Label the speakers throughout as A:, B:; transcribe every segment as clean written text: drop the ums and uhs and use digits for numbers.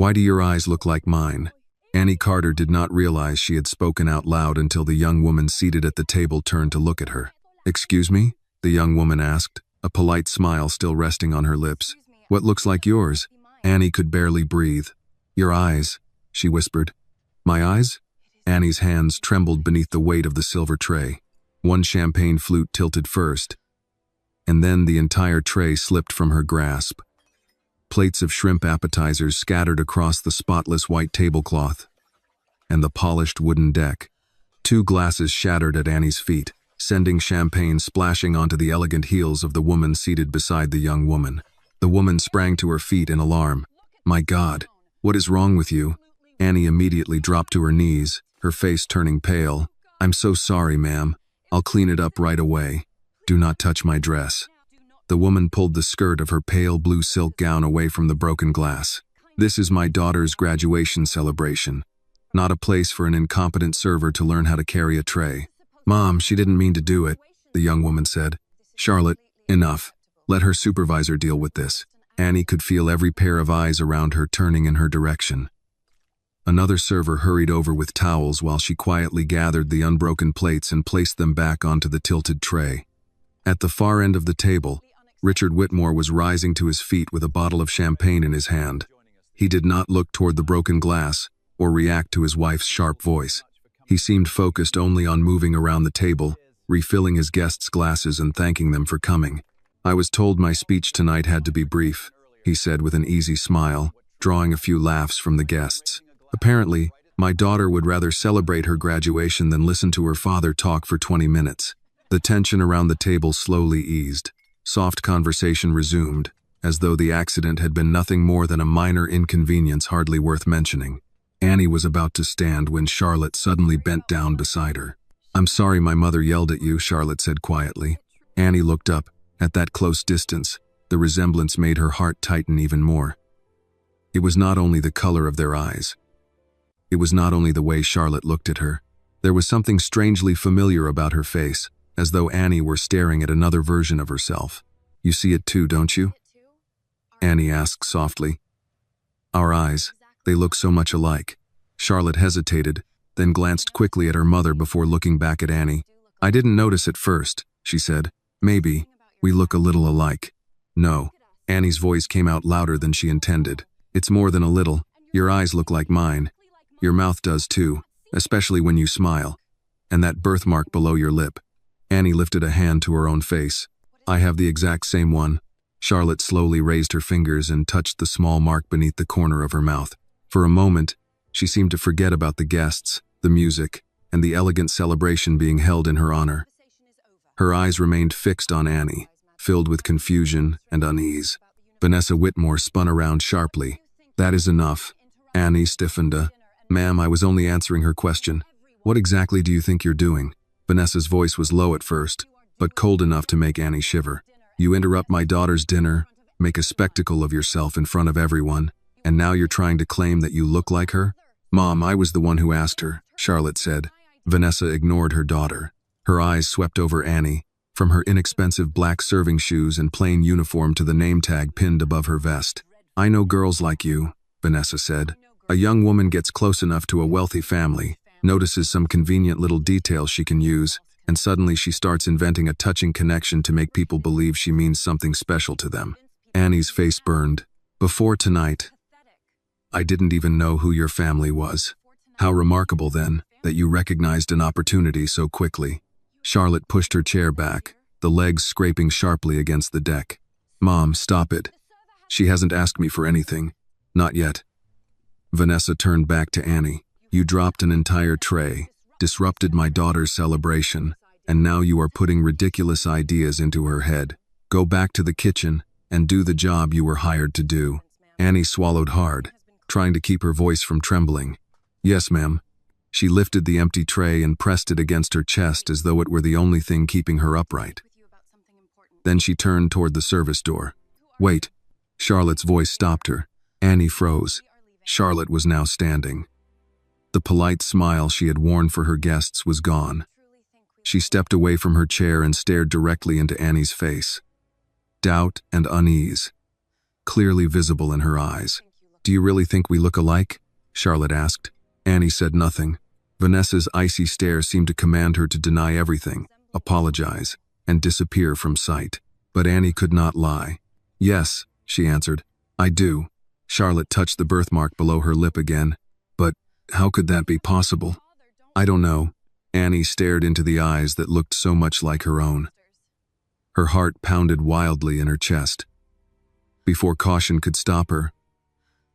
A: Why do your eyes look like mine?" Annie Carter did not realize she had spoken out loud until the young woman seated at the table turned to look at her. "Excuse me?" the young woman asked, a polite smile still resting on her lips. "What looks like yours?" Annie could barely breathe. "Your eyes," she whispered. "My eyes?" Annie's hands trembled beneath the weight of the silver tray. One champagne flute tilted first, and then the entire tray slipped from her grasp. Plates of shrimp appetizers scattered across the spotless white tablecloth and the polished wooden deck. 2 glasses shattered at Annie's feet, sending champagne splashing onto the elegant heels of the woman seated beside the young woman. The woman sprang to her feet in alarm. "My God, what is wrong with you?" Annie immediately dropped to her knees, her face turning pale. "I'm so sorry, ma'am. I'll clean it up right away. Do not touch my dress." The woman pulled the skirt of her pale blue silk gown away from the broken glass. "This is my daughter's graduation celebration, not a place for an incompetent server to learn how to carry a tray." "Mom, she didn't mean to do it," the young woman said. "Charlotte, enough. Let her supervisor deal with this." Annie could feel every pair of eyes around her turning in her direction. Another server hurried over with towels while she quietly gathered the unbroken plates and placed them back onto the tilted tray. At the far end of the table, Richard Whitmore was rising to his feet with a bottle of champagne in his hand. He did not look toward the broken glass or react to his wife's sharp voice. He seemed focused only on moving around the table, refilling his guests' glasses and thanking them for coming. "I was told my speech tonight had to be brief," he said with an easy smile, drawing a few laughs from the guests. "Apparently, my daughter would rather celebrate her graduation than listen to her father talk for 20 minutes. The tension around the table slowly eased. Soft conversation resumed, as though the accident had been nothing more than a minor inconvenience hardly worth mentioning. Annie was about to stand when Charlotte suddenly bent down beside her. "I'm sorry my mother yelled at you," Charlotte said quietly. Annie looked up. At that close distance, the resemblance made her heart tighten even more. It was not only the color of their eyes. It was not only the way Charlotte looked at her. There was something strangely familiar about her face, as though Annie were staring at another version of herself. "You see it too, don't you?" Annie asked softly. "Our eyes, they look so much alike." Charlotte hesitated, then glanced quickly at her mother before looking back at Annie. "I didn't notice at first," she said. "Maybe we look a little alike." "No." Annie's voice came out louder than she intended. "It's more than a little. Your eyes look like mine. Your mouth does too, especially when you smile. And that birthmark below your lip." Annie lifted a hand to her own face. "I have the exact same one." Charlotte slowly raised her fingers and touched the small mark beneath the corner of her mouth. For a moment, she seemed to forget about the guests, the music, and the elegant celebration being held in her honor. Her eyes remained fixed on Annie, filled with confusion and unease. Vanessa Whitmore spun around sharply. "That is enough." Annie stiffened. "Ma'am, I was only answering her question. What exactly do you think you're doing?" Vanessa's voice was low at first, but cold enough to make Annie shiver. "You interrupt my daughter's dinner, make a spectacle of yourself in front of everyone, and now you're trying to claim that you look like her?" "Mom, I was the one who asked her," Charlotte said. Vanessa ignored her daughter. Her eyes swept over Annie, from her inexpensive black serving shoes and plain uniform to the name tag pinned above her vest. "I know girls like you," Vanessa said. "A young woman gets close enough to a wealthy family, notices some convenient little details she can use, and suddenly she starts inventing a touching connection to make people believe she means something special to them." Annie's face burned. "Before tonight, I didn't even know who your family was. How remarkable, then, that you recognized an opportunity so quickly." Charlotte pushed her chair back, the legs scraping sharply against the deck. "Mom, stop it. She hasn't asked me for anything. Not yet." Vanessa turned back to Annie. "You dropped an entire tray, disrupted my daughter's celebration, and now you are putting ridiculous ideas into her head. Go back to the kitchen and do the job you were hired to do." Annie swallowed hard, trying to keep her voice from trembling. "Yes, ma'am." She lifted the empty tray and pressed it against her chest as though it were the only thing keeping her upright. Then she turned toward the service door. "Wait." Charlotte's voice stopped her. Annie froze. Charlotte was now standing. The polite smile she had worn for her guests was gone. She stepped away from her chair and stared directly into Annie's face. Doubt and unease, clearly visible in her eyes. Do you really think we look alike? Charlotte asked. Annie said nothing. Vanessa's icy stare seemed to command her to deny everything, apologize, and disappear from sight. But Annie could not lie. Yes, she answered. I do. Charlotte touched the birthmark below her lip again. But how could that be possible? I don't know. Annie stared into the eyes that looked so much like her own. Her heart pounded wildly in her chest. Before caution could stop her,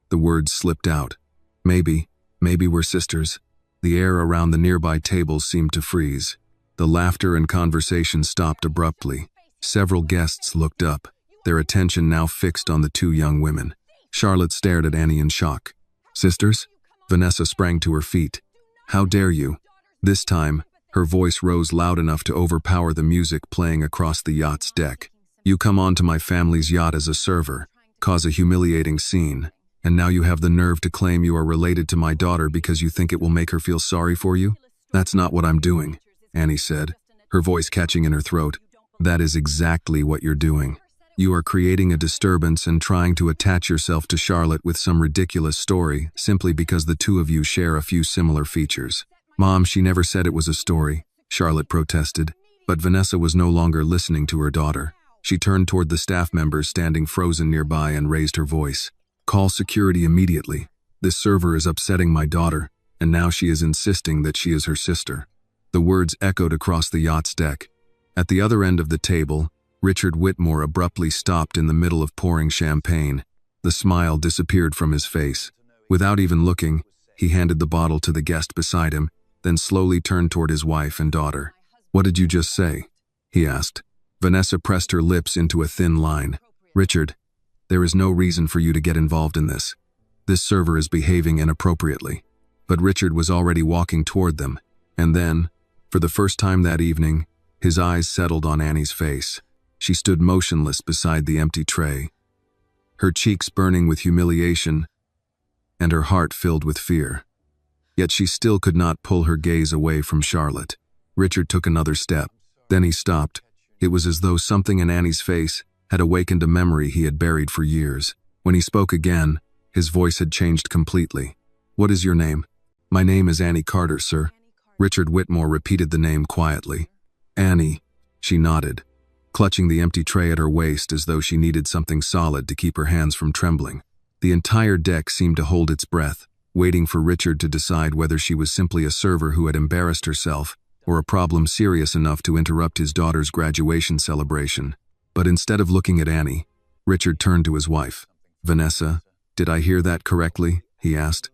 A: the words slipped out. Maybe we're sisters. The air around the nearby tables seemed to freeze. The laughter and conversation stopped abruptly. Several guests looked up, their attention now fixed on the two young women. Charlotte stared at Annie in shock. Sisters? Vanessa sprang to her feet. How dare you? This time, her voice rose loud enough to overpower the music playing across the yacht's deck. You come onto my family's yacht as a server, cause a humiliating scene, and now you have the nerve to claim you are related to my daughter because you think it will make her feel sorry for you? That's not what I'm doing, Annie said, her voice catching in her throat. That is exactly what you're doing. You are creating a disturbance and trying to attach yourself to Charlotte with some ridiculous story simply because the two of you share a few similar features. Mom, she never said it was a story, Charlotte protested, but Vanessa was no longer listening to her daughter. She turned toward the staff members standing frozen nearby and raised her voice. Call security immediately. This server is upsetting my daughter, and now she is insisting that she is her sister. The words echoed across the yacht's deck. At the other end of the table, Richard Whitmore abruptly stopped in the middle of pouring champagne. The smile disappeared from his face. Without even looking, he handed the bottle to the guest beside him, then slowly turned toward his wife and daughter. What did you just say? He asked. Vanessa pressed her lips into a thin line. Richard, there is no reason for you to get involved in this. This server is behaving inappropriately. But Richard was already walking toward them, and then, for the first time that evening, his eyes settled on Annie's face. She stood motionless beside the empty tray, her cheeks burning with humiliation and her heart filled with fear. Yet she still could not pull her gaze away from Charlotte. Richard took another step. Then he stopped. It was as though something in Annie's face had awakened a memory he had buried for years. When he spoke again, his voice had changed completely. What is your name? My name is Annie Carter, sir. Richard Whitmore repeated the name quietly. Annie, she nodded, clutching the empty tray at her waist as though she needed something solid to keep her hands from trembling. The entire deck seemed to hold its breath, waiting for Richard to decide whether she was simply a server who had embarrassed herself or a problem serious enough to interrupt his daughter's graduation celebration. But instead of looking at Annie, Richard turned to his wife. Vanessa, did I hear that correctly? He asked.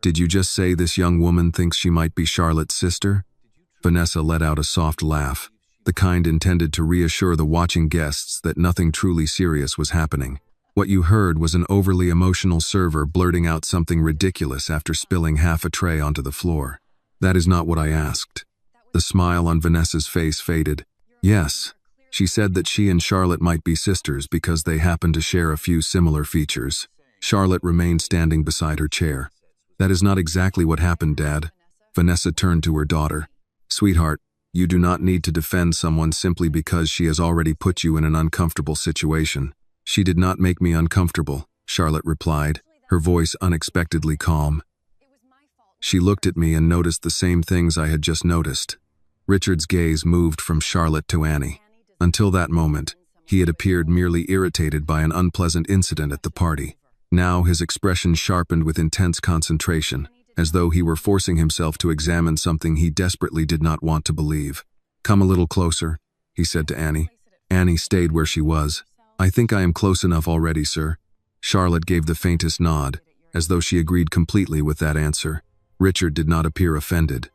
A: Did you just say this young woman thinks she might be Charlotte's sister? Vanessa let out a soft laugh, the kind intended to reassure the watching guests that nothing truly serious was happening. What you heard was an overly emotional server blurting out something ridiculous after spilling half a tray onto the floor. That is not what I asked. The smile on Vanessa's face faded. Yes, she said that she and Charlotte might be sisters because they happen to share a few similar features. Charlotte remained standing beside her chair. That is not exactly what happened, Dad. Vanessa turned to her daughter. Sweetheart, you do not need to defend someone simply because she has already put you in an uncomfortable situation. She did not make me uncomfortable, Charlotte replied, her voice unexpectedly calm. She looked at me and noticed the same things I had just noticed. Richard's gaze moved from Charlotte to Annie. Until that moment, he had appeared merely irritated by an unpleasant incident at the party. Now his expression sharpened with intense concentration, as though he were forcing himself to examine something he desperately did not want to believe. Come a little closer, he said to Annie. Annie stayed where she was. I think I am close enough already, sir. Charlotte gave the faintest nod, as though she agreed completely with that answer. Richard did not appear offended.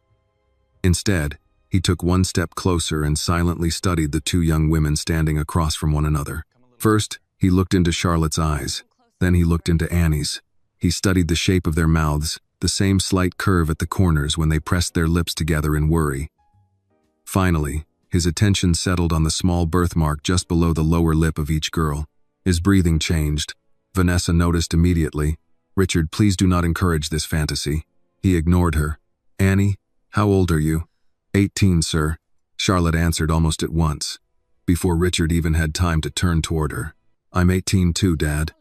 A: Instead, he took one step closer and silently studied the two young women standing across from one another. First, he looked into Charlotte's eyes. Then he looked into Annie's. He studied the shape of their mouths, the same slight curve at the corners when they pressed their lips together in worry. Finally, his attention settled on the small birthmark just below the lower lip of each girl. His breathing changed. Vanessa noticed immediately. Richard, please do not encourage this fantasy. He ignored her. Annie, how old are you? 18, sir, Charlotte answered almost at once, before Richard even had time to turn toward her. I'm 18 too, Dad.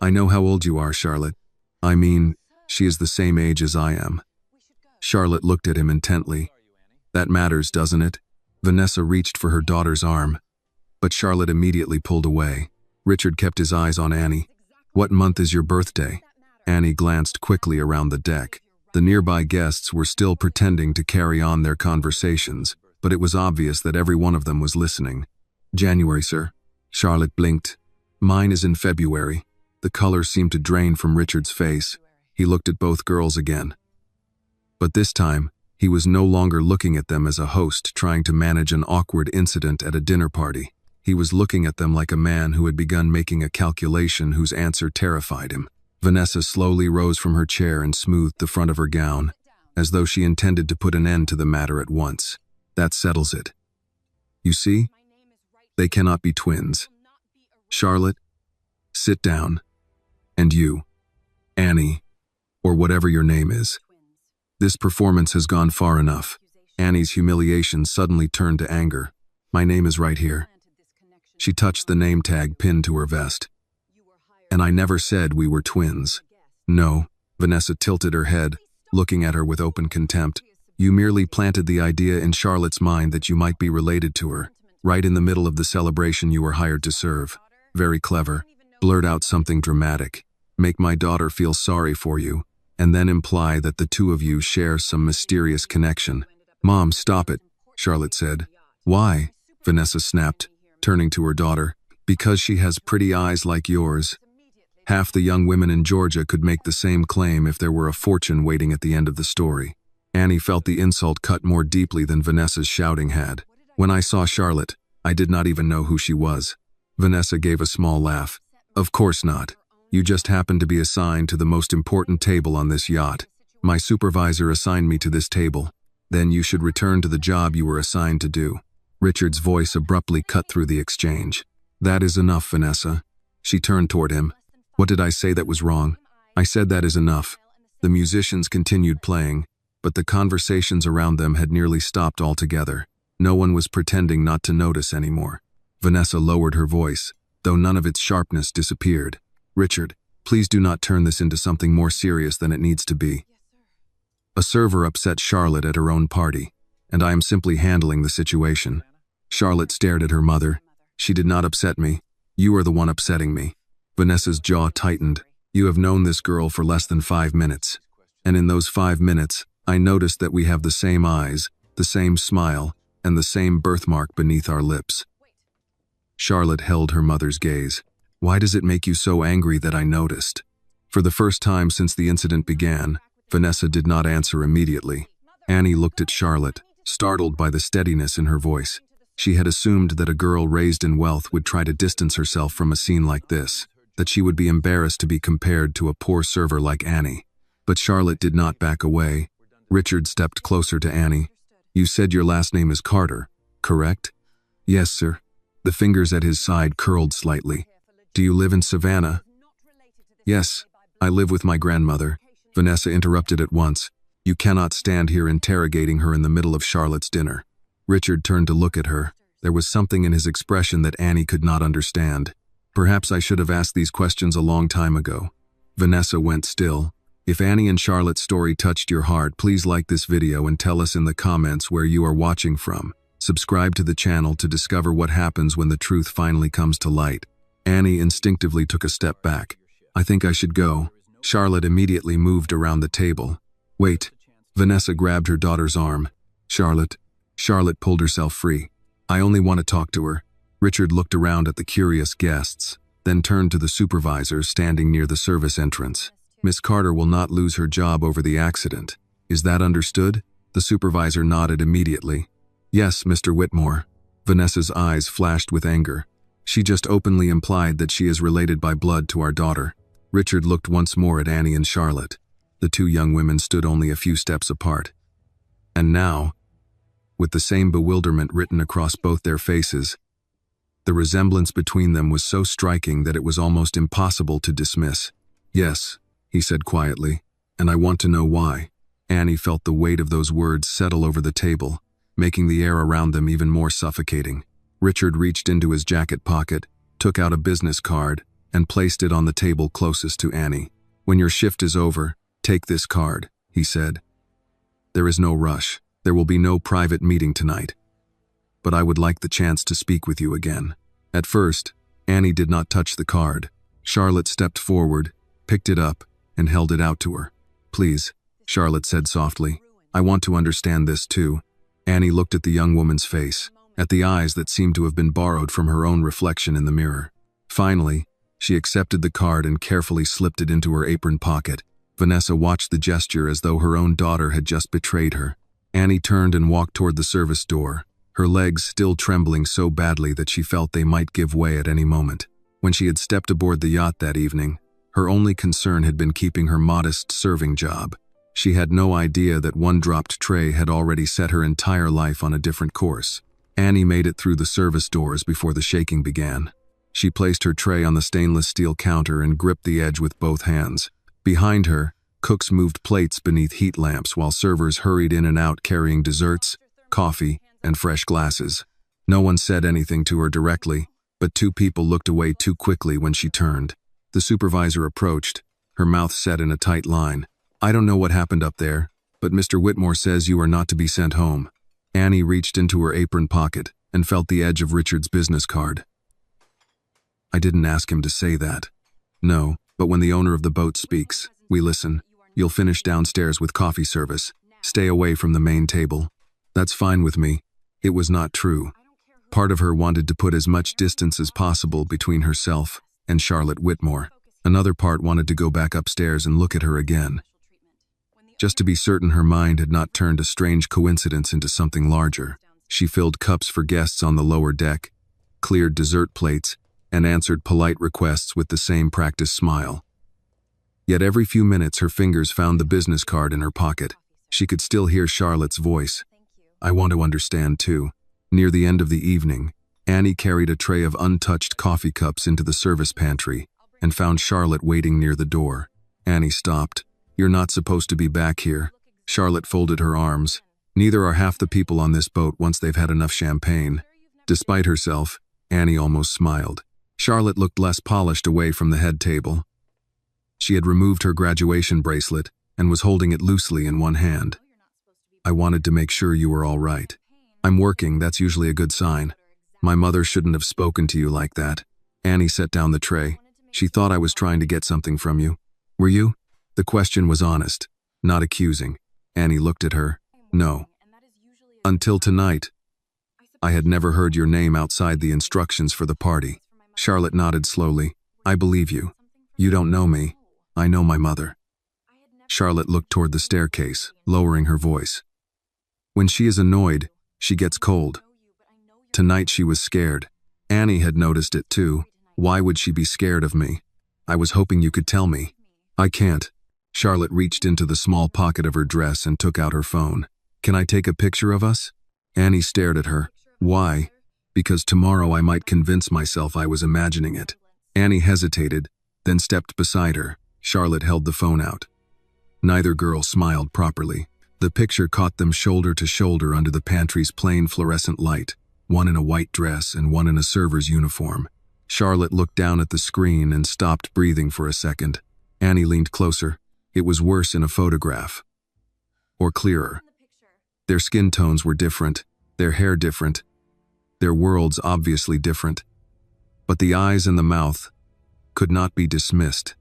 A: I know how old you are, Charlotte. I mean, she is the same age as I am. Charlotte looked at him intently. That matters, doesn't it? Vanessa reached for her daughter's arm, but Charlotte immediately pulled away. Richard kept his eyes on Annie. What month is your birthday? Annie glanced quickly around the deck. The nearby guests were still pretending to carry on their conversations, but it was obvious that every one of them was listening. January, sir. Charlotte blinked. Mine is in February. The color seemed to drain from Richard's face. He looked at both girls again. But this time, he was no longer looking at them as a host trying to manage an awkward incident at a dinner party. He was looking at them like a man who had begun making a calculation whose answer terrified him. Vanessa slowly rose from her chair and smoothed the front of her gown, as though she intended to put an end to the matter at once. That settles it. You see? They cannot be twins. Charlotte, sit down. And you, Annie, or whatever your name is. This performance has gone far enough. Annie's humiliation suddenly turned to anger. My name is right here. She touched the name tag pinned to her vest. And I never said we were twins. No, Vanessa tilted her head, looking at her with open contempt. You merely planted the idea in Charlotte's mind that you might be related to her, right in the middle of the celebration you were hired to serve. Very clever. Blurt out something dramatic. Make my daughter feel sorry for you, and then imply that the two of you share some mysterious connection. Mom, stop it, Charlotte said. Why? Vanessa snapped, turning to her daughter. Because she has pretty eyes like yours. Half the young women in Georgia could make the same claim if there were a fortune waiting at the end of the story. Annie felt the insult cut more deeply than Vanessa's shouting had. When I saw Charlotte, I did not even know who she was. Vanessa gave a small laugh. Of course not. You just happened to be assigned to the most important table on this yacht. My supervisor assigned me to this table. Then you should return to the job you were assigned to do. Richard's voice abruptly cut through the exchange. That is enough, Vanessa. She turned toward him. What did I say that was wrong? I said that is enough. The musicians continued playing, but the conversations around them had nearly stopped altogether. No one was pretending not to notice anymore. Vanessa lowered her voice, though none of its sharpness disappeared. Richard, please do not turn this into something more serious than it needs to be. A server upset Charlotte at her own party, and I am simply handling the situation. Charlotte stared at her mother. She did not upset me. You are the one upsetting me. Vanessa's jaw tightened. You have known this girl for less than 5 minutes. And in those 5 minutes, I noticed that we have the same eyes, the same smile, and the same birthmark beneath our lips. Charlotte held her mother's gaze. Why does it make you so angry that I noticed? For the first time since the incident began, Vanessa did not answer immediately. Annie looked at Charlotte, startled by the steadiness in her voice. She had assumed that a girl raised in wealth would try to distance herself from a scene like this, that she would be embarrassed to be compared to a poor server like Annie. But Charlotte did not back away. Richard stepped closer to Annie. You said your last name is Carter, correct? Yes, sir. The fingers at his side curled slightly. Do you live in Savannah? Yes, I live with my grandmother. Vanessa interrupted at once. You cannot stand here interrogating her in the middle of Charlotte's dinner. Richard turned to look at her. There was something in his expression that Annie could not understand. Perhaps I should have asked these questions a long time ago. Vanessa went still. If Annie and Charlotte's story touched your heart, please like this video and tell us in the comments where you are watching from. Subscribe to the channel to discover what happens when the truth finally comes to light. Annie instinctively took a step back. I think I should go. Charlotte immediately moved around the table. Wait. Vanessa grabbed her daughter's arm. Charlotte. Charlotte pulled herself free. I only want to talk to her. Richard looked around at the curious guests, then turned to the supervisor standing near the service entrance. Miss Carter will not lose her job over the accident. Is that understood? The supervisor nodded immediately. Yes, Mr. Whitmore. Vanessa's eyes flashed with anger. She just openly implied that she is related by blood to our daughter. Richard looked once more at Annie and Charlotte. The two young women stood only a few steps apart. And now, with the same bewilderment written across both their faces, the resemblance between them was so striking that it was almost impossible to dismiss. Yes, he said quietly, and I want to know why. Annie felt the weight of those words settle over the table, making the air around them even more suffocating. Richard reached into his jacket pocket, took out a business card, and placed it on the table closest to Annie. "When your shift is over, take this card," he said. "There is no rush. There will be no private meeting tonight. But I would like the chance to speak with you again." At first, Annie did not touch the card. Charlotte stepped forward, picked it up, and held it out to her. "Please," Charlotte said softly. "I want to understand this too." Annie looked at the young woman's face, at the eyes that seemed to have been borrowed from her own reflection in the mirror. Finally, she accepted the card and carefully slipped it into her apron pocket. Vanessa watched the gesture as though her own daughter had just betrayed her. Annie turned and walked toward the service door, her legs still trembling so badly that she felt they might give way at any moment. When she had stepped aboard the yacht that evening, her only concern had been keeping her modest serving job. She had no idea that one dropped tray had already set her entire life on a different course. Annie made it through the service doors before the shaking began. She placed her tray on the stainless steel counter and gripped the edge with both hands. Behind her, cooks moved plates beneath heat lamps while servers hurried in and out carrying desserts, coffee, and fresh glasses. No one said anything to her directly, but two people looked away too quickly when she turned. The supervisor approached, her mouth set in a tight line. "I don't know what happened up there, but Mr. Whitmore says you are not to be sent home." Annie reached into her apron pocket and felt the edge of Richard's business card. "I didn't ask him to say that." "No, but when the owner of the boat speaks, we listen. You'll finish downstairs with coffee service. Stay away from the main table." "That's fine with me." It was not true. Part of her wanted to put as much distance as possible between herself and Charlotte Whitmore. Another part wanted to go back upstairs and look at her again, just to be certain her mind had not turned a strange coincidence into something larger. She filled cups for guests on the lower deck, cleared dessert plates, and answered polite requests with the same practiced smile. Yet every few minutes her fingers found the business card in her pocket. She could still hear Charlotte's voice. "I want to understand too." Near the end of the evening, Annie carried a tray of untouched coffee cups into the service pantry and found Charlotte waiting near the door. Annie stopped. "You're not supposed to be back here." Charlotte folded her arms. "Neither are half the people on this boat once they've had enough champagne." Despite herself, Annie almost smiled. Charlotte looked less polished away from the head table. She had removed her graduation bracelet and was holding it loosely in one hand. "I wanted to make sure you were all right. I'm working, that's usually a good sign. My mother shouldn't have spoken to you like that." Annie set down the tray. "She thought I was trying to get something from you. Were you?" The question was honest, not accusing. Annie looked at her. "No. Until tonight, I had never heard your name outside the instructions for the party." Charlotte nodded slowly. "I believe you. You don't know me. I know my mother." Charlotte looked toward the staircase, lowering her voice. "When she is annoyed, she gets cold. Tonight she was scared. Annie had noticed it too. Why would she be scared of me? I was hoping you could tell me." "I can't." Charlotte reached into the small pocket of her dress and took out her phone. "Can I take a picture of us?" Annie stared at her. "Why?" "Because tomorrow I might convince myself I was imagining it." Annie hesitated, then stepped beside her. Charlotte held the phone out. Neither girl smiled properly. The picture caught them shoulder to shoulder under the pantry's plain fluorescent light, one in a white dress and one in a server's uniform. Charlotte looked down at the screen and stopped breathing for a second. Annie leaned closer. It was worse in a photograph. Or clearer. Their skin tones were different, their hair different, their worlds obviously different. But the eyes and the mouth could not be dismissed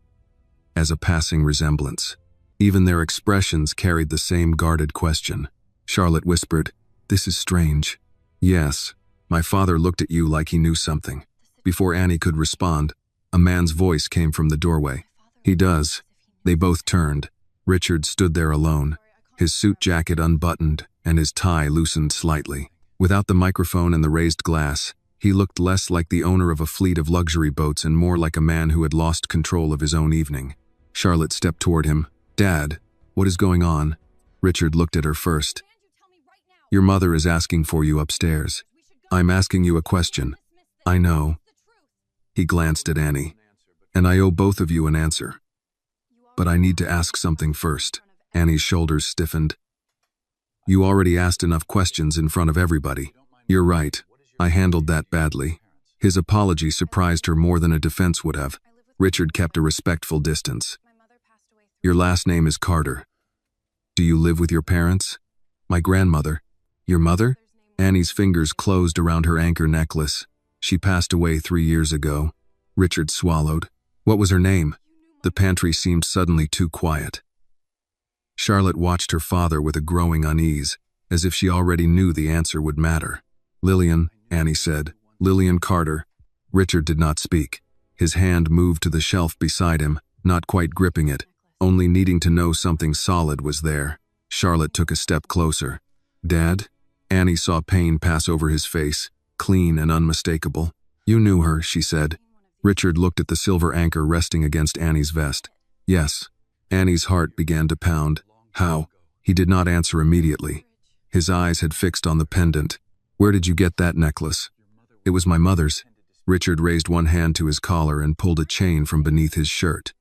A: as a passing resemblance. Even their expressions carried the same guarded question. Charlotte whispered, "This is strange." "Yes, my father looked at you like he knew something." Before Annie could respond, a man's voice came from the doorway. "He does." They both turned. Richard stood there alone, his suit jacket unbuttoned and his tie loosened slightly. Without the microphone and the raised glass, he looked less like the owner of a fleet of luxury boats and more like a man who had lost control of his own evening. Charlotte stepped toward him. "Dad, what is going on?" Richard looked at her first. "Your mother is asking for you upstairs." "I'm asking you a question." "I know." He glanced at Annie. "And I owe both of you an answer. But I need to ask something first." Annie's shoulders stiffened. "You already asked enough questions in front of everybody." "You're right. I handled that badly." His apology surprised her more than a defense would have. Richard kept a respectful distance. Your last name is Carter. Do you live with your parents? My grandmother. Your mother? Annie's fingers closed around her anchor necklace. She passed away 3 years ago. Richard swallowed. What was her name? The pantry seemed suddenly too quiet. Charlotte watched her father with a growing unease, as if she already knew the answer would matter. Lillian, Annie said. Lillian Carter. Richard did not speak. His hand moved to the shelf beside him, not quite gripping it, only needing to know something solid was there. Charlotte took a step closer. Dad? Annie saw pain pass over his face, clean and unmistakable. You knew her, she said. Richard looked at the silver anchor resting against Annie's vest. Yes. Annie's heart began to pound. How? He did not answer immediately. His eyes had fixed on the pendant. Where did you get that necklace? It was my mother's. Richard raised one hand to his collar and pulled a chain from beneath his shirt.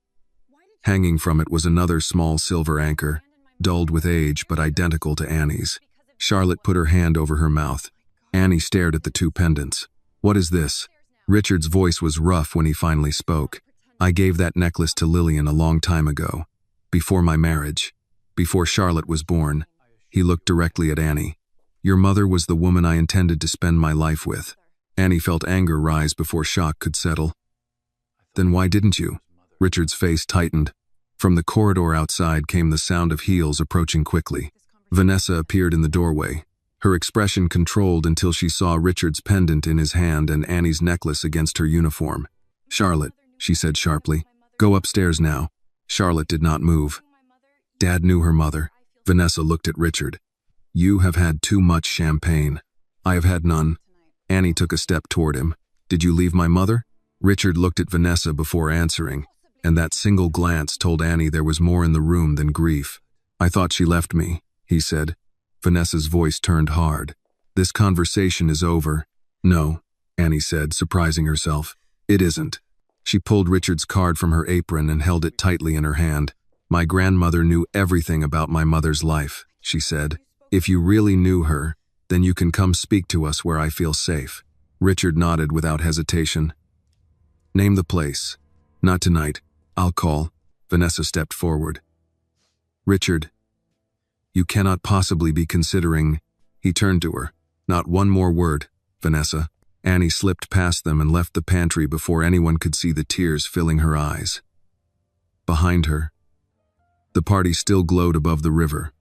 A: Hanging from it was another small silver anchor, dulled with age but identical to Annie's. Charlotte put her hand over her mouth. Annie stared at the two pendants. What is this? Richard's voice was rough when he finally spoke. I gave that necklace to Lillian a long time ago. Before my marriage. Before Charlotte was born. He looked directly at Annie. Your mother was the woman I intended to spend my life with. Annie felt anger rise before shock could settle. Then why didn't you? Richard's face tightened. From the corridor outside came the sound of heels approaching quickly. Vanessa appeared in the doorway. Her expression controlled until she saw Richard's pendant in his hand and Annie's necklace against her uniform. Charlotte, she said sharply, go upstairs now. Charlotte did not move. Dad knew her mother. Vanessa looked at Richard. You have had too much champagne. I have had none. Annie took a step toward him. Did you leave my mother? Richard looked at Vanessa before answering, and that single glance told Annie there was more in the room than grief. I thought she left me, he said. Vanessa's voice turned hard. This conversation is over. No, Annie said, surprising herself. It isn't. She pulled Richard's card from her apron and held it tightly in her hand. My grandmother knew everything about my mother's life, she said. If you really knew her, then you can come speak to us where I feel safe. Richard nodded without hesitation. Name the place. Not tonight. I'll call. Vanessa stepped forward. Richard, you cannot possibly be considering... He turned to her. Not one more word, Vanessa. Annie slipped past them and left the pantry before anyone could see the tears filling her eyes. Behind her, the party still glowed above the river.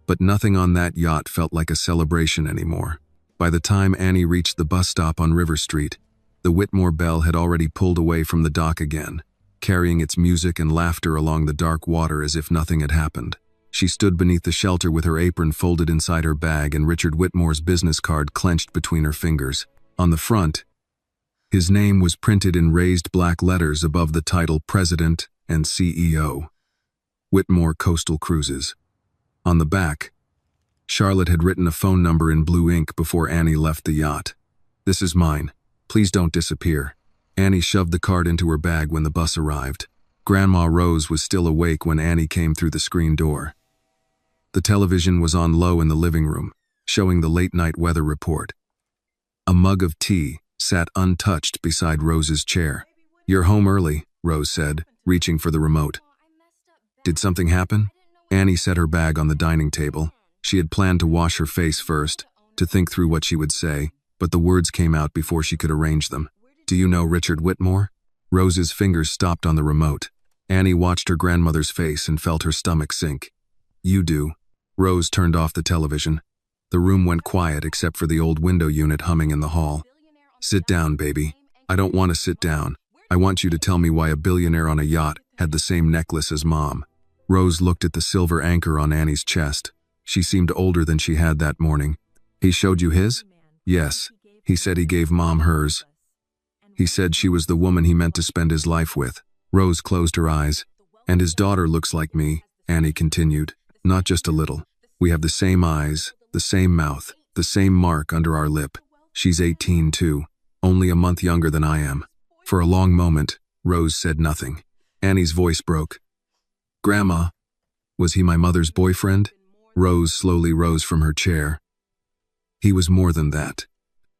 A: But nothing on that yacht felt like a celebration anymore. By the time Annie reached the bus stop on River Street, the Whitmore Belle had already pulled away from the dock again, carrying its music and laughter along the dark water as if nothing had happened. She stood beneath the shelter with her apron folded inside her bag and Richard Whitmore's business card clenched between her fingers. On the front, his name was printed in raised black letters above the title President and CEO. Whitmore Coastal Cruises. On the back, Charlotte had written a phone number in blue ink before Annie left the yacht. This is mine. Please don't disappear. Annie shoved the card into her bag when the bus arrived. Grandma Rose was still awake when Annie came through the screen door. The television was on low in the living room, showing the late-night weather report. A mug of tea sat untouched beside Rose's chair. You're home early, Rose said, reaching for the remote. Did something happen? Annie set her bag on the dining table. She had planned to wash her face first, to think through what she would say, but the words came out before she could arrange them. Do you know Richard Whitmore? Rose's fingers stopped on the remote. Annie watched her grandmother's face and felt her stomach sink. You do. Rose turned off the television. The room went quiet except for the old window unit humming in the hall. Sit down, baby. I don't want to sit down. I want you to tell me why a billionaire on a yacht had the same necklace as Mom. Rose looked at the silver anchor on Annie's chest. She seemed older than she had that morning. He showed you his? Yes. He said he gave Mom hers. He said she was the woman he meant to spend his life with. Rose closed her eyes. And his daughter looks like me, Annie continued. Not just a little. We have the same eyes, the same mouth, the same mark under our lip. She's 18 too, only a month younger than I am. For a long moment, Rose said nothing. Annie's voice broke. Grandma, was he my mother's boyfriend? Rose slowly rose from her chair. He was more than that.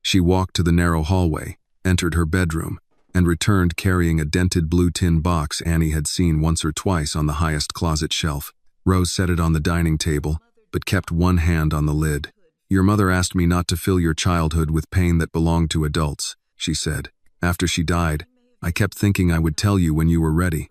A: She walked to the narrow hallway, entered her bedroom, and returned carrying a dented blue tin box Annie had seen once or twice on the highest closet shelf. Rose set it on the dining table, but kept one hand on the lid. "Your mother asked me not to fill your childhood with pain that belonged to adults," she said. "After she died, I kept thinking I would tell you when you were ready.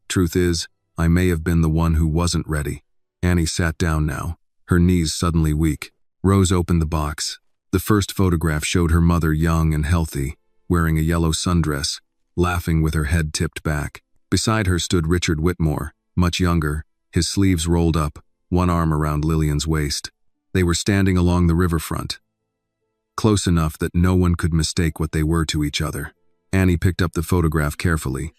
A: Truth is, I may have been the one who wasn't ready." Annie sat down now, her knees suddenly weak. Rose opened the box. The first photograph showed her mother young and healthy, wearing a yellow sundress, laughing with her head tipped back. Beside her stood Richard Whitmore, much younger, his sleeves rolled up, one arm around Lillian's waist. They were standing along the riverfront, close enough that no one could mistake what they were to each other. Annie picked up the photograph carefully.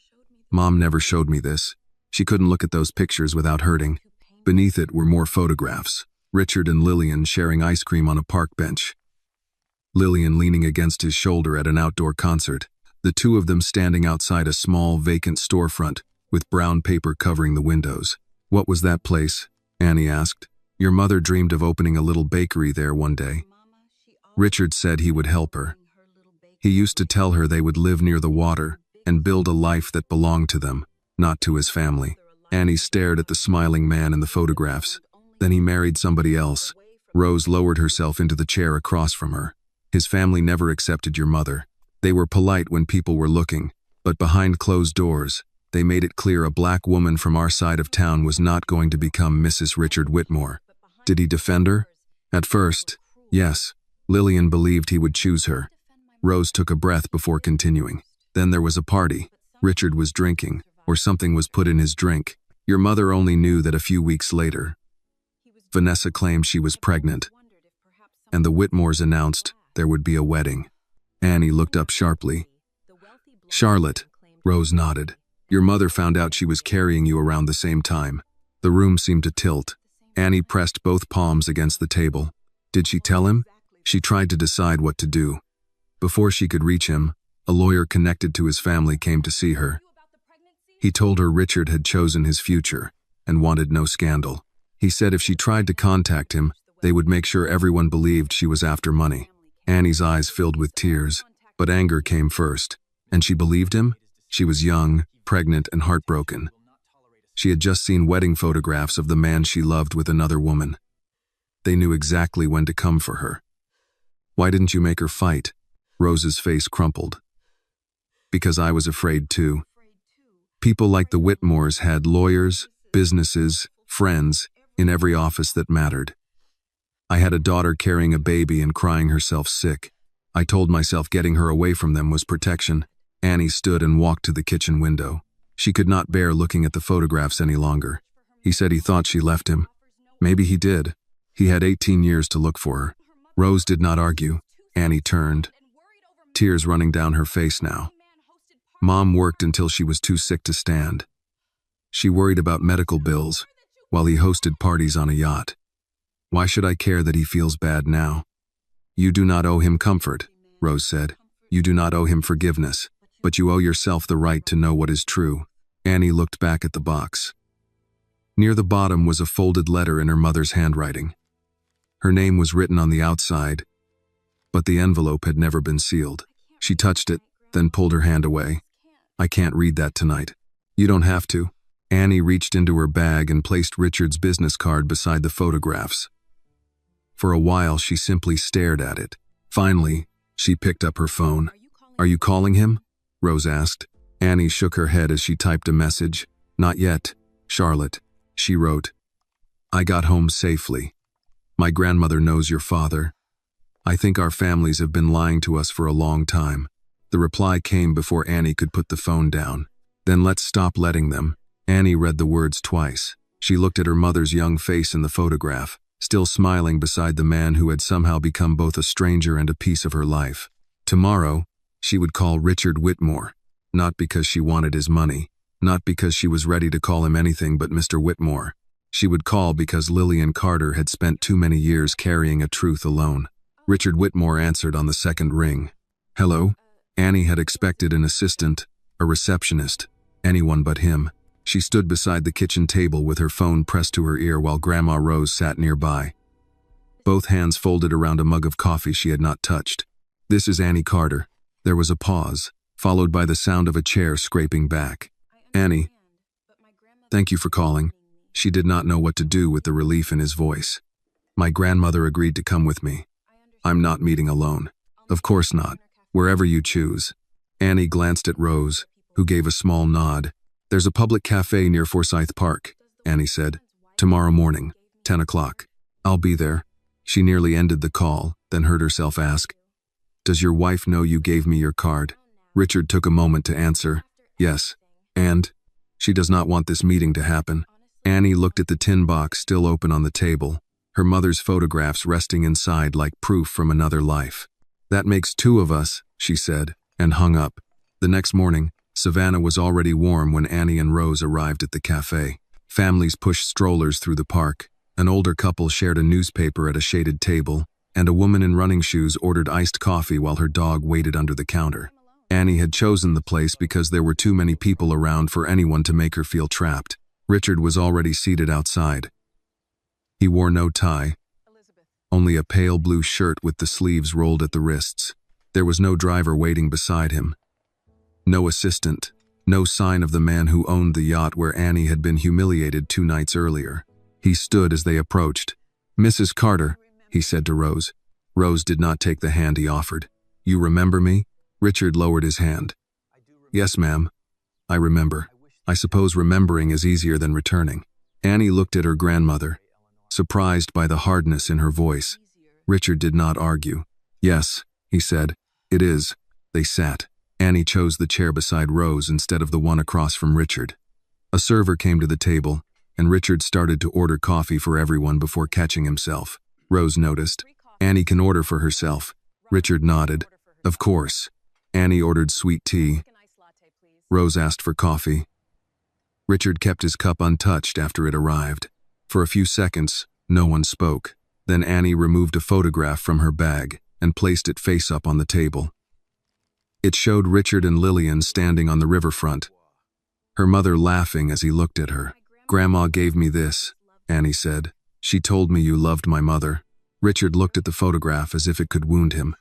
A: "Mom never showed me this." She couldn't look at those pictures without hurting. Beneath it were more photographs, Richard and Lillian sharing ice cream on a park bench. Lillian leaning against his shoulder at an outdoor concert, the two of them standing outside a small, vacant storefront, with brown paper covering the windows. "What was that place?" Annie asked. "Your mother dreamed of opening a little bakery there one day." Richard said he would help her. He used to tell her they would live near the water and build a life that belonged to them, not to his family. Annie stared at the smiling man in the photographs. "Then he married somebody else." Rose lowered herself into the chair across from her. "His family never accepted your mother. They were polite when people were looking, but behind closed doors, they made it clear a black woman from our side of town was not going to become Mrs. Richard Whitmore." "Did he defend her?" "At first, yes. Lillian believed he would choose her." Rose took a breath before continuing. "Then there was a party. Richard was drinking, or something was put in his drink. Your mother only knew that a few weeks later. Vanessa claimed she was pregnant, and the Whitmores announced there would be a wedding." Annie looked up sharply. "Charlotte," Rose nodded. "Your mother found out she was carrying you around the same time." The room seemed to tilt. Annie pressed both palms against the table. Did she tell him? She tried to decide what to do. Before she could reach him, a lawyer connected to his family came to see her. He told her Richard had chosen his future and wanted no scandal. He said if she tried to contact him, they would make sure everyone believed she was after money. Annie's eyes filled with tears, but anger came first. And she believed him? She was young, pregnant, and heartbroken. She had just seen wedding photographs of the man she loved with another woman. They knew exactly when to come for her. "Why didn't you make her fight?" Rose's face crumpled. "Because I was afraid too. People like the Whitmores had lawyers, businesses, friends, in every office that mattered. I had a daughter carrying a baby and crying herself sick. I told myself getting her away from them was protection." Annie stood and walked to the kitchen window. She could not bear looking at the photographs any longer. He said he thought she left him. Maybe he did. He had 18 years to look for her. Rose did not argue. Annie turned, tears running down her face now. Mom worked until she was too sick to stand. She worried about medical bills, while he hosted parties on a yacht. Why should I care that he feels bad now? "You do not owe him comfort," Rose said. "You do not owe him forgiveness, but you owe yourself the right to know what is true." Annie looked back at the box. Near the bottom was a folded letter in her mother's handwriting. Her name was written on the outside, but the envelope had never been sealed. She touched it, then pulled her hand away. "I can't read that tonight." "You don't have to." Annie reached into her bag and placed Richard's business card beside the photographs. For a while, she simply stared at it. Finally, she picked up her phone. "Are you calling him?" Rose asked. Annie shook her head as she typed a message. "Not yet, Charlotte," she wrote. "I got home safely. My grandmother knows your father. I think our families have been lying to us for a long time." The reply came before Annie could put the phone down. "Then let's stop letting them." Annie read the words twice. She looked at her mother's young face in the photograph, still smiling beside the man who had somehow become both a stranger and a piece of her life. Tomorrow, she would call Richard Whitmore, not because she wanted his money, not because she was ready to call him anything but Mr. Whitmore. She would call because Lillian Carter had spent too many years carrying a truth alone. Richard Whitmore answered on the second ring. "Hello?" Annie had expected an assistant, a receptionist, anyone but him. She stood beside the kitchen table with her phone pressed to her ear while Grandma Rose sat nearby, both hands folded around a mug of coffee she had not touched. "This is Annie Carter." There was a pause. followed by the sound of a chair scraping back. "Annie, thank you for calling." She did not know what to do with the relief in his voice. "My grandmother agreed to come with me. I'm not meeting alone." "Of course not. Wherever you choose." Annie glanced at Rose, who gave a small nod. "There's a public cafe near Forsyth Park," Annie said. "Tomorrow morning, 10 o'clock. I'll be there." She nearly ended the call, then heard herself ask, "Does your wife know you gave me your card?" Richard took a moment to answer, "Yes. And? She does not want this meeting to happen." Annie looked at the tin box still open on the table, her mother's photographs resting inside like proof from another life. "That makes two of us," she said, and hung up. The next morning, Savannah was already warm when Annie and Rose arrived at the cafe. Families pushed strollers through the park. An older couple shared a newspaper at a shaded table, and a woman in running shoes ordered iced coffee while her dog waited under the counter. Annie had chosen the place because there were too many people around for anyone to make her feel trapped. Richard was already seated outside. He wore no tie, only a pale blue shirt with the sleeves rolled at the wrists. There was no driver waiting beside him. No assistant, no sign of the man who owned the yacht where Annie had been humiliated 2 nights earlier. He stood as they approached. "Mrs. Carter," he said to Rose. Rose did not take the hand he offered. "You remember me?" Richard lowered his hand. "Yes, ma'am. I remember. I suppose remembering is easier than returning." Annie looked at her grandmother, surprised by the hardness in her voice. Richard did not argue. "Yes," he said, "it is." They sat. Annie chose the chair beside Rose instead of the one across from Richard. A server came to the table, and Richard started to order coffee for everyone before catching himself. Rose noticed. "Annie can order for herself." Richard nodded. "Of course." Annie ordered sweet tea. Rose asked for coffee. Richard kept his cup untouched after it arrived. For a few seconds, no one spoke. Then Annie removed a photograph from her bag and placed it face up on the table. It showed Richard and Lillian standing on the riverfront, her mother laughing as he looked at her. "Grandma gave me this," Annie said. "She told me you loved my mother." Richard looked at the photograph as if it could wound him.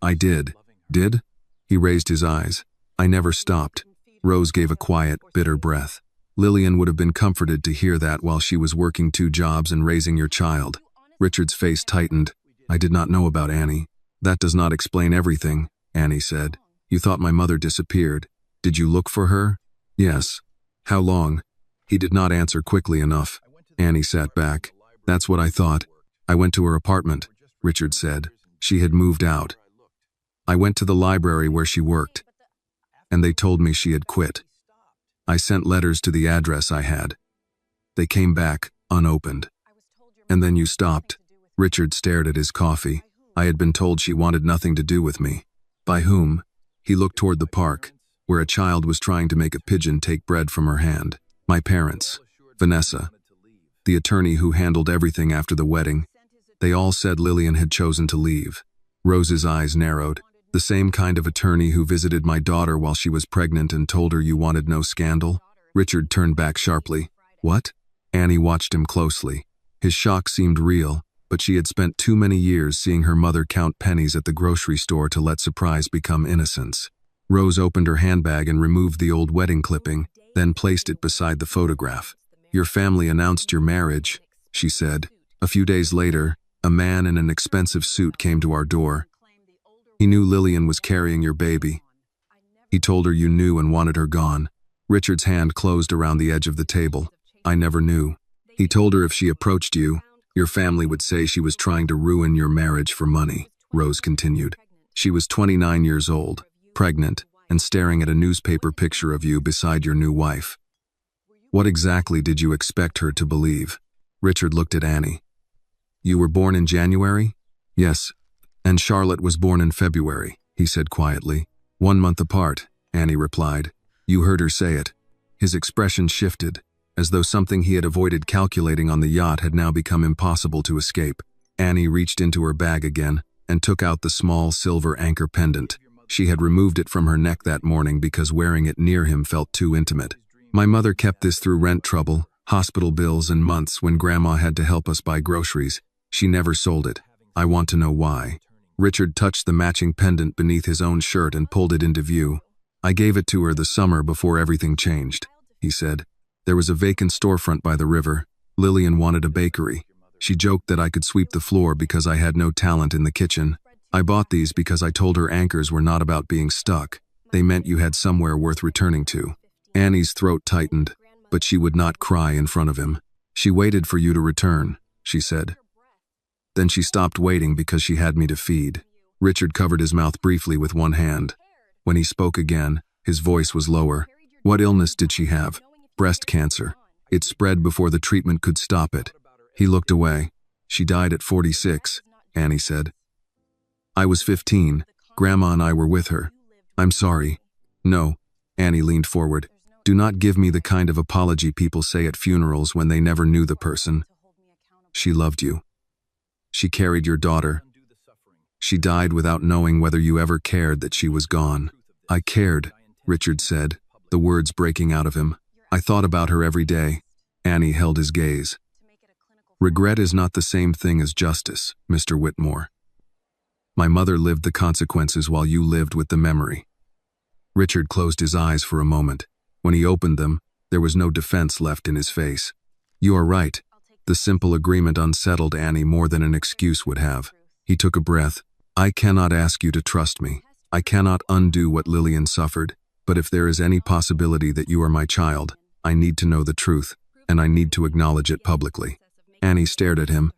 A: "I did." "Did?" He raised his eyes. "I never stopped." Rose gave a quiet, bitter breath. "Lillian would have been comforted to hear that while she was working 2 jobs and raising your child." Richard's face tightened. "I did not know about Annie." "That does not explain everything," Annie said. "You thought my mother disappeared. Did you look for her?" "Yes." "How long?" He did not answer quickly enough. Annie sat back. "That's what I thought. I went to her apartment," Richard said. "She had moved out. I went to the library where she worked, and they told me she had quit. I sent letters to the address I had. They came back, unopened. And then you stopped." Richard stared at his coffee. "I had been told she wanted nothing to do with me." "By whom?" He looked toward the park, where a child was trying to make a pigeon take bread from her hand. "My parents. Vanessa. The attorney who handled everything after the wedding. They all said Lillian had chosen to leave." Rose's eyes narrowed. "The same kind of attorney who visited my daughter while she was pregnant and told her you wanted no scandal?" Richard turned back sharply. "What?" Annie watched him closely. His shock seemed real, but she had spent too many years seeing her mother count pennies at the grocery store to let surprise become innocence. Rose opened her handbag and removed the old wedding clipping, then placed it beside the photograph. "Your family announced your marriage," she said. "A few days later, a man in an expensive suit came to our door. He knew Lillian was carrying your baby. He told her you knew and wanted her gone." Richard's hand closed around the edge of the table. "I never knew. He told her if she approached you, your family would say she was trying to ruin your marriage for money," Rose continued. "She was 29 years old, pregnant, and staring at a newspaper picture of you beside your new wife. What exactly did you expect her to believe?" Richard looked at Annie. "You were born in January?" "Yes. And Charlotte was born in February," he said quietly. "1 month apart," Annie replied. "You heard her say it." His expression shifted, as though something he had avoided calculating on the yacht had now become impossible to escape. Annie reached into her bag again and took out the small silver anchor pendant. She had removed it from her neck that morning because wearing it near him felt too intimate. "My mother kept this through rent trouble, hospital bills, and months when Grandma had to help us buy groceries. She never sold it. I want to know why." Richard touched the matching pendant beneath his own shirt and pulled it into view. I gave it to her the summer before everything changed, he said. There was a vacant storefront by the river. Lillian wanted a bakery. She joked that I could sweep the floor because I had no talent in the kitchen. I bought these because I told her anchors were not about being stuck. They meant you had somewhere worth returning to. Annie's throat tightened, but she would not cry in front of him. She waited for you to return, she said. Then she stopped waiting because she had me to feed. Richard covered his mouth briefly with one hand. When he spoke again, his voice was lower. What illness did she have? Breast cancer. It spread before the treatment could stop it. He looked away. She died at 46, Annie said. I was 15. Grandma and I were with her. I'm sorry. No, Annie leaned forward. Do not give me the kind of apology people say at funerals when they never knew the person. She loved you. She carried your daughter. She died without knowing whether you ever cared that she was gone. I cared, Richard said, the words breaking out of him. I thought about her every day. Annie held his gaze. Regret is not the same thing as justice, Mr. Whitmore. My mother lived the consequences while you lived with the memory. Richard closed his eyes for a moment. When he opened them, there was no defense left in his face. You are right. The simple agreement unsettled Annie more than an excuse would have. He took a breath. I cannot ask you to trust me. I cannot undo what Lillian suffered, but if there is any possibility that you are my child, I need to know the truth, and I need to acknowledge it publicly. Annie stared at him.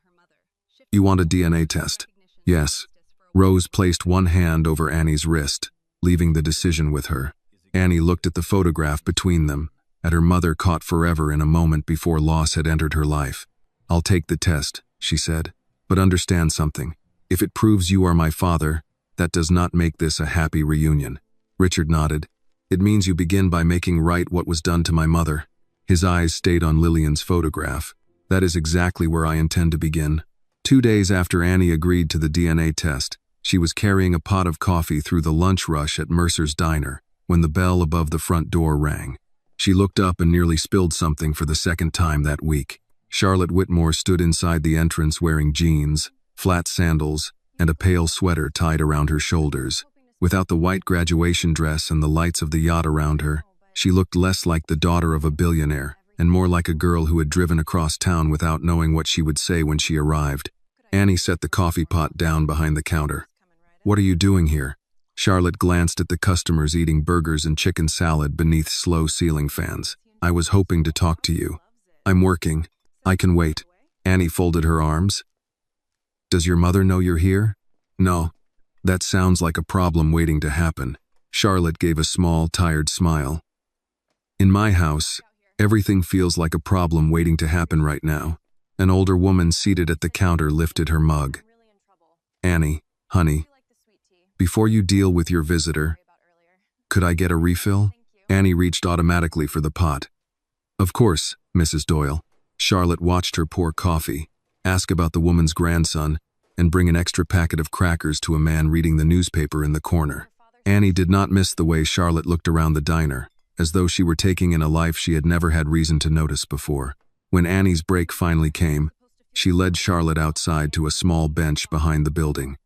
A: You want a DNA test? Yes. Rose placed one hand over Annie's wrist, leaving the decision with her. Annie looked at the photograph between them, at her mother caught forever in a moment before loss had entered her life. I'll take the test, she said, but understand something. If it proves you are my father, that does not make this a happy reunion. Richard nodded. It means you begin by making right what was done to my mother. His eyes stayed on Lillian's photograph. That is exactly where I intend to begin. 2 days after Annie agreed to the DNA test, she was carrying a pot of coffee through the lunch rush at Mercer's Diner when the bell above the front door rang. She looked up and nearly spilled something for the second time that week. Charlotte Whitmore stood inside the entrance wearing jeans, flat sandals, and a pale sweater tied around her shoulders. Without the white graduation dress and the lights of the yacht around her, she looked less like the daughter of a billionaire and more like a girl who had driven across town without knowing what she would say when she arrived. Annie set the coffee pot down behind the counter. What are you doing here? Charlotte glanced at the customers eating burgers and chicken salad beneath slow ceiling fans. I was hoping to talk to you. I'm working. I can wait. Annie folded her arms. Does your mother know you're here? No. That sounds like a problem waiting to happen. Charlotte gave a small, tired smile. In my house, everything feels like a problem waiting to happen right now. An older woman seated at the counter lifted her mug. Annie, honey, before you deal with your visitor, could I get a refill? Annie reached automatically for the pot. Of course, Mrs. Doyle. Charlotte watched her pour coffee, ask about the woman's grandson, and bring an extra packet of crackers to a man reading the newspaper in the corner. Annie did not miss the way Charlotte looked around the diner, as though she were taking in a life she had never had reason to notice before. When Annie's break finally came, she led Charlotte outside to a small bench behind the building.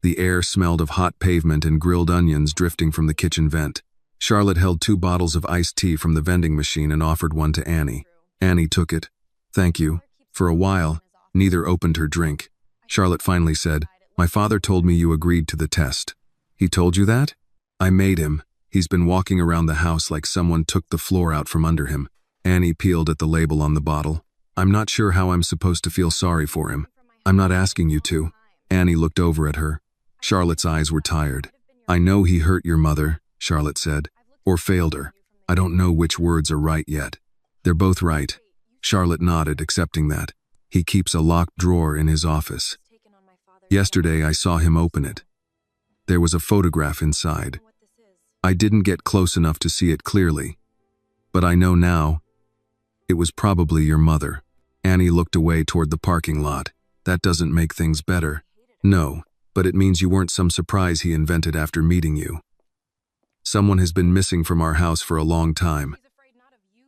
A: The air smelled of hot pavement and grilled onions drifting from the kitchen vent. Charlotte held 2 bottles of iced tea from the vending machine and offered one to Annie. Annie took it. Thank you. For a while, neither opened her drink. Charlotte finally said, My father told me you agreed to the test. He told you that? I made him. He's been walking around the house like someone took the floor out from under him. Annie peeled at the label on the bottle. I'm not sure how I'm supposed to feel sorry for him. I'm not asking you to. Annie looked over at her. Charlotte's eyes were tired. I know he hurt your mother, Charlotte said, or failed her. I don't know which words are right yet. They're both right. Charlotte nodded, accepting that. He keeps a locked drawer in his office. Yesterday I saw him open it. There was a photograph inside. I didn't get close enough to see it clearly, but I know now. It was probably your mother. Annie looked away toward the parking lot. That doesn't make things better. No, but it means you weren't some surprise he invented after meeting you. Someone has been missing from our house for a long time.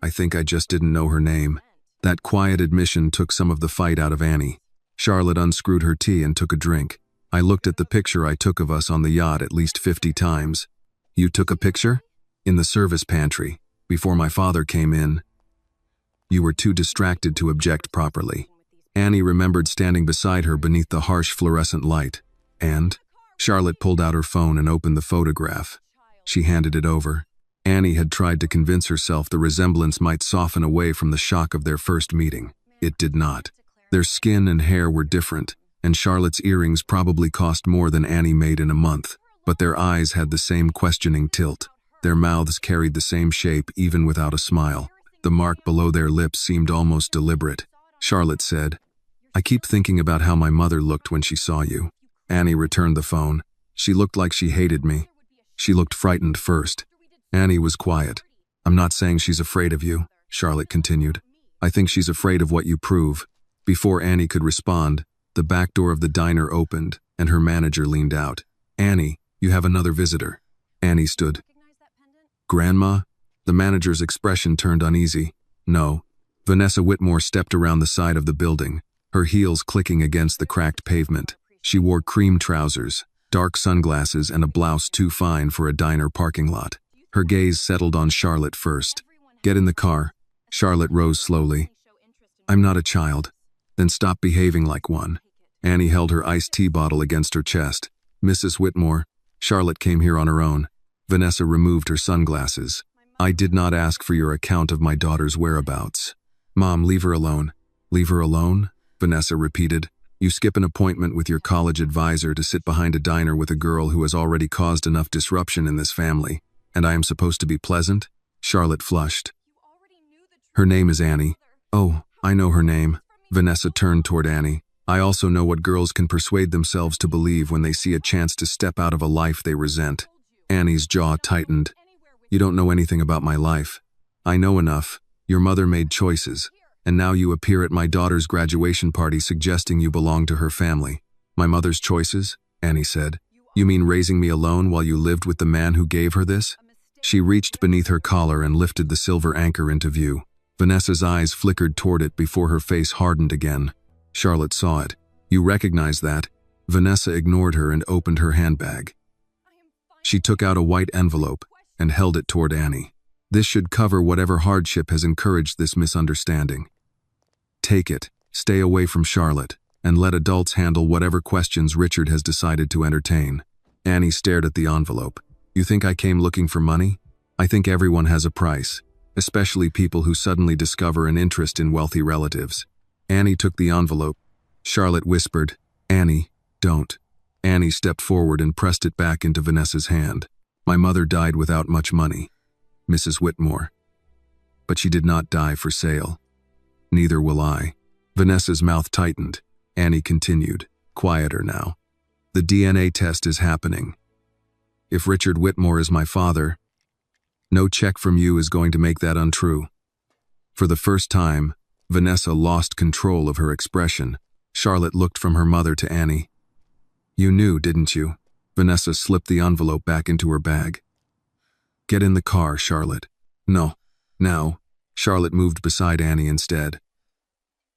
A: I think I just didn't know her name. That quiet admission took some of the fight out of Annie. Charlotte unscrewed her tea and took a drink. I looked at the picture I took of us on the yacht at least 50 times. You took a picture? In the service pantry, before my father came in. You were too distracted to object properly. Annie remembered standing beside her beneath the harsh fluorescent light. And Charlotte pulled out her phone and opened the photograph. She handed it over. Annie had tried to convince herself the resemblance might soften away from the shock of their first meeting. It did not. Their skin and hair were different, and Charlotte's earrings probably cost more than Annie made in a month, but their eyes had the same questioning tilt. Their mouths carried the same shape even without a smile. The mark below their lips seemed almost deliberate. Charlotte said, "I keep thinking about how my mother looked when she saw you." Annie returned the phone. "She looked like she hated me. She looked frightened first." Annie was quiet. "I'm not saying she's afraid of you," Charlotte continued. "I think she's afraid of what you prove." Before Annie could respond, the back door of the diner opened, and her manager leaned out. "Annie, you have another visitor." Annie stood. "Grandma?" The manager's expression turned uneasy. "No." Vanessa Whitmore stepped around the side of the building, her heels clicking against the cracked pavement. She wore cream trousers, dark sunglasses, and a blouse too fine for a diner parking lot. Her gaze settled on Charlotte first. "Get in the car." Charlotte rose slowly. "I'm not a child." "Then stop behaving like one." Annie held her iced tea bottle against her chest. "Mrs. Whitmore, Charlotte came here on her own." Vanessa removed her sunglasses. "I did not ask for your account of my daughter's whereabouts." "Mom, leave her alone." "Leave her alone?" Vanessa repeated. "You skip an appointment with your college advisor to sit behind a diner with a girl who has already caused enough disruption in this family, and I am supposed to be pleasant?" Charlotte flushed. "Her name is Annie." "Oh, I know her name." Vanessa turned toward Annie. "I also know what girls can persuade themselves to believe when they see a chance to step out of a life they resent." Annie's jaw tightened. "You don't know anything about my life." "I know enough. Your mother made choices, and now you appear at my daughter's graduation party suggesting you belong to her family." "My mother's choices?" Annie said. "You mean raising me alone while you lived with the man who gave her this?" She reached beneath her collar and lifted the silver anchor into view. Vanessa's eyes flickered toward it before her face hardened again. Charlotte saw it. "You recognize that?" Vanessa ignored her and opened her handbag. She took out a white envelope and held it toward Annie. "This should cover whatever hardship has encouraged this misunderstanding. Take it, stay away from Charlotte, and let adults handle whatever questions Richard has decided to entertain." Annie stared at the envelope. "You think I came looking for money? I think everyone has a price, especially people who suddenly discover an interest in wealthy relatives." Annie took the envelope. Charlotte whispered, "Annie, don't." Annie stepped forward and pressed it back into Vanessa's hand. "My mother died without much money, Mrs. Whitmore. But she did not die for sale. Neither will I." Vanessa's mouth tightened. Annie continued, quieter now. "The DNA test is happening. If Richard Whitmore is my father, no check from you is going to make that untrue." For the first time, Vanessa lost control of her expression. Charlotte looked from her mother to Annie. "You knew, didn't you?" Vanessa slipped the envelope back into her bag. "Get in the car, Charlotte." "No." "Now." Charlotte moved beside Annie instead.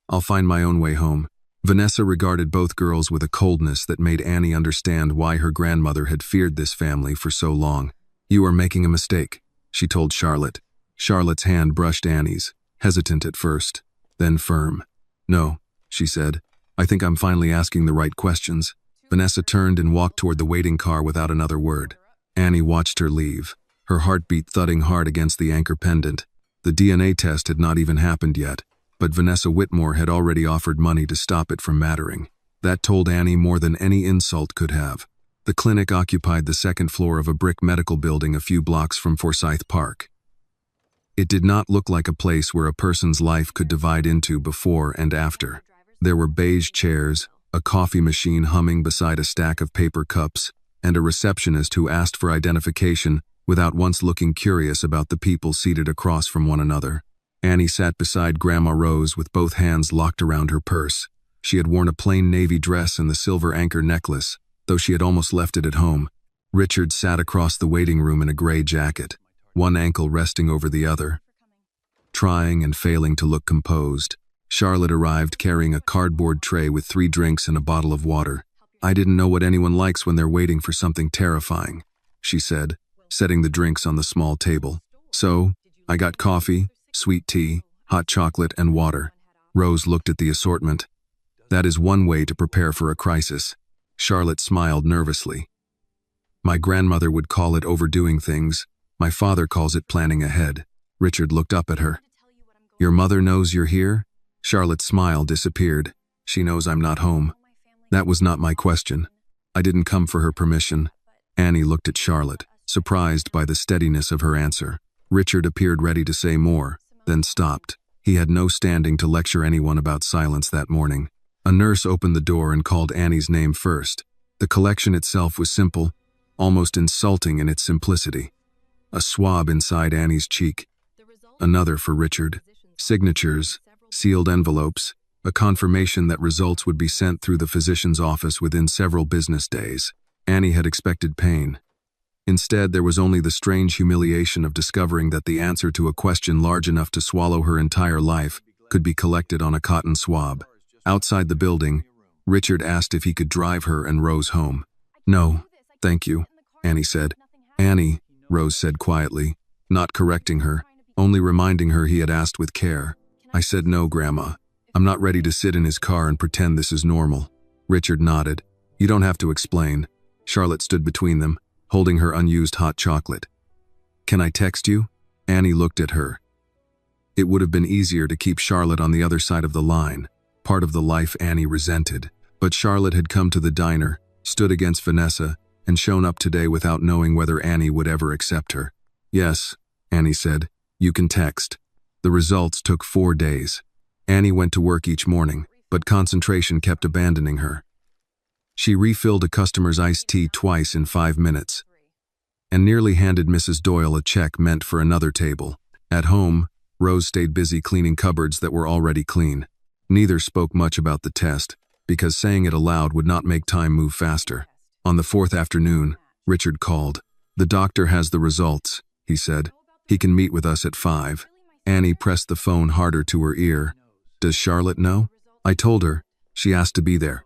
A: "I'll find my own way home." Vanessa regarded both girls with a coldness that made Annie understand why her grandmother had feared this family for so long. "You are making a mistake," she told Charlotte. Charlotte's hand brushed Annie's, hesitant at first, then firm. "No," she said. "I think I'm finally asking the right questions." Vanessa turned and walked toward the waiting car without another word. Annie watched her leave, her heartbeat thudding hard against the anchor pendant. The DNA test had not even happened yet, but Vanessa Whitmore had already offered money to stop it from mattering. That told Annie more than any insult could have. The clinic occupied the second floor of a brick medical building a few blocks from Forsyth Park. It did not look like a place where a person's life could divide into before and after. There were beige chairs, a coffee machine humming beside a stack of paper cups, and a receptionist who asked for identification without once looking curious about the people seated across from one another. Annie sat beside Grandma Rose with both hands locked around her purse. She had worn a plain navy dress and the silver anchor necklace, though she had almost left it at home. Richard sat across the waiting room in a gray jacket, one ankle resting over the other, trying and failing to look composed. Charlotte arrived carrying a cardboard tray with 3 drinks and a bottle of water. "I didn't know what anyone likes when they're waiting for something terrifying," she said. setting the drinks on the small table. So, I got coffee, sweet tea, hot chocolate, and water. Rose looked at the assortment. That is one way to prepare for a crisis. Charlotte smiled nervously. My grandmother would call it overdoing things. My father calls it planning ahead. Richard looked up at her. Your mother knows you're here? Charlotte's smile disappeared. She knows I'm not home. That was not my question. I didn't come for her permission. Annie looked at Charlotte, surprised by the steadiness of her answer. Richard appeared ready to say more, then stopped. He had no standing to lecture anyone about silence that morning. A nurse opened the door and called Annie's name first. The collection itself was simple, almost insulting in its simplicity. A swab inside Annie's cheek. Another for Richard. Signatures, sealed envelopes, a confirmation that results would be sent through the physician's office within several business days. Annie had expected pain. Instead, there was only the strange humiliation of discovering that the answer to a question large enough to swallow her entire life could be collected on a cotton swab. Outside the building, Richard asked if he could drive her and Rose home. No, thank you, Annie said. Annie, Rose said quietly, not correcting her, only reminding her he had asked with care. I said no, Grandma. I'm not ready to sit in his car and pretend this is normal. Richard nodded. You don't have to explain. Charlotte stood between them, holding her unused hot chocolate. Can I text you? Annie looked at her. It would have been easier to keep Charlotte on the other side of the line, part of the life Annie resented. But Charlotte had come to the diner, stood against Vanessa, and shown up today without knowing whether Annie would ever accept her. Yes, Annie said. You can text. The results took 4 days. Annie went to work each morning, but concentration kept abandoning her. She refilled a customer's iced tea twice in 5 minutes, and nearly handed Mrs. Doyle a check meant for another table. At home, Rose stayed busy cleaning cupboards that were already clean. Neither spoke much about the test, because saying it aloud would not make time move faster. On the 4th afternoon, Richard called. The doctor has the results, he said. He can meet with us at 5. Annie pressed the phone harder to her ear. Does Charlotte know? I told her. She asked to be there.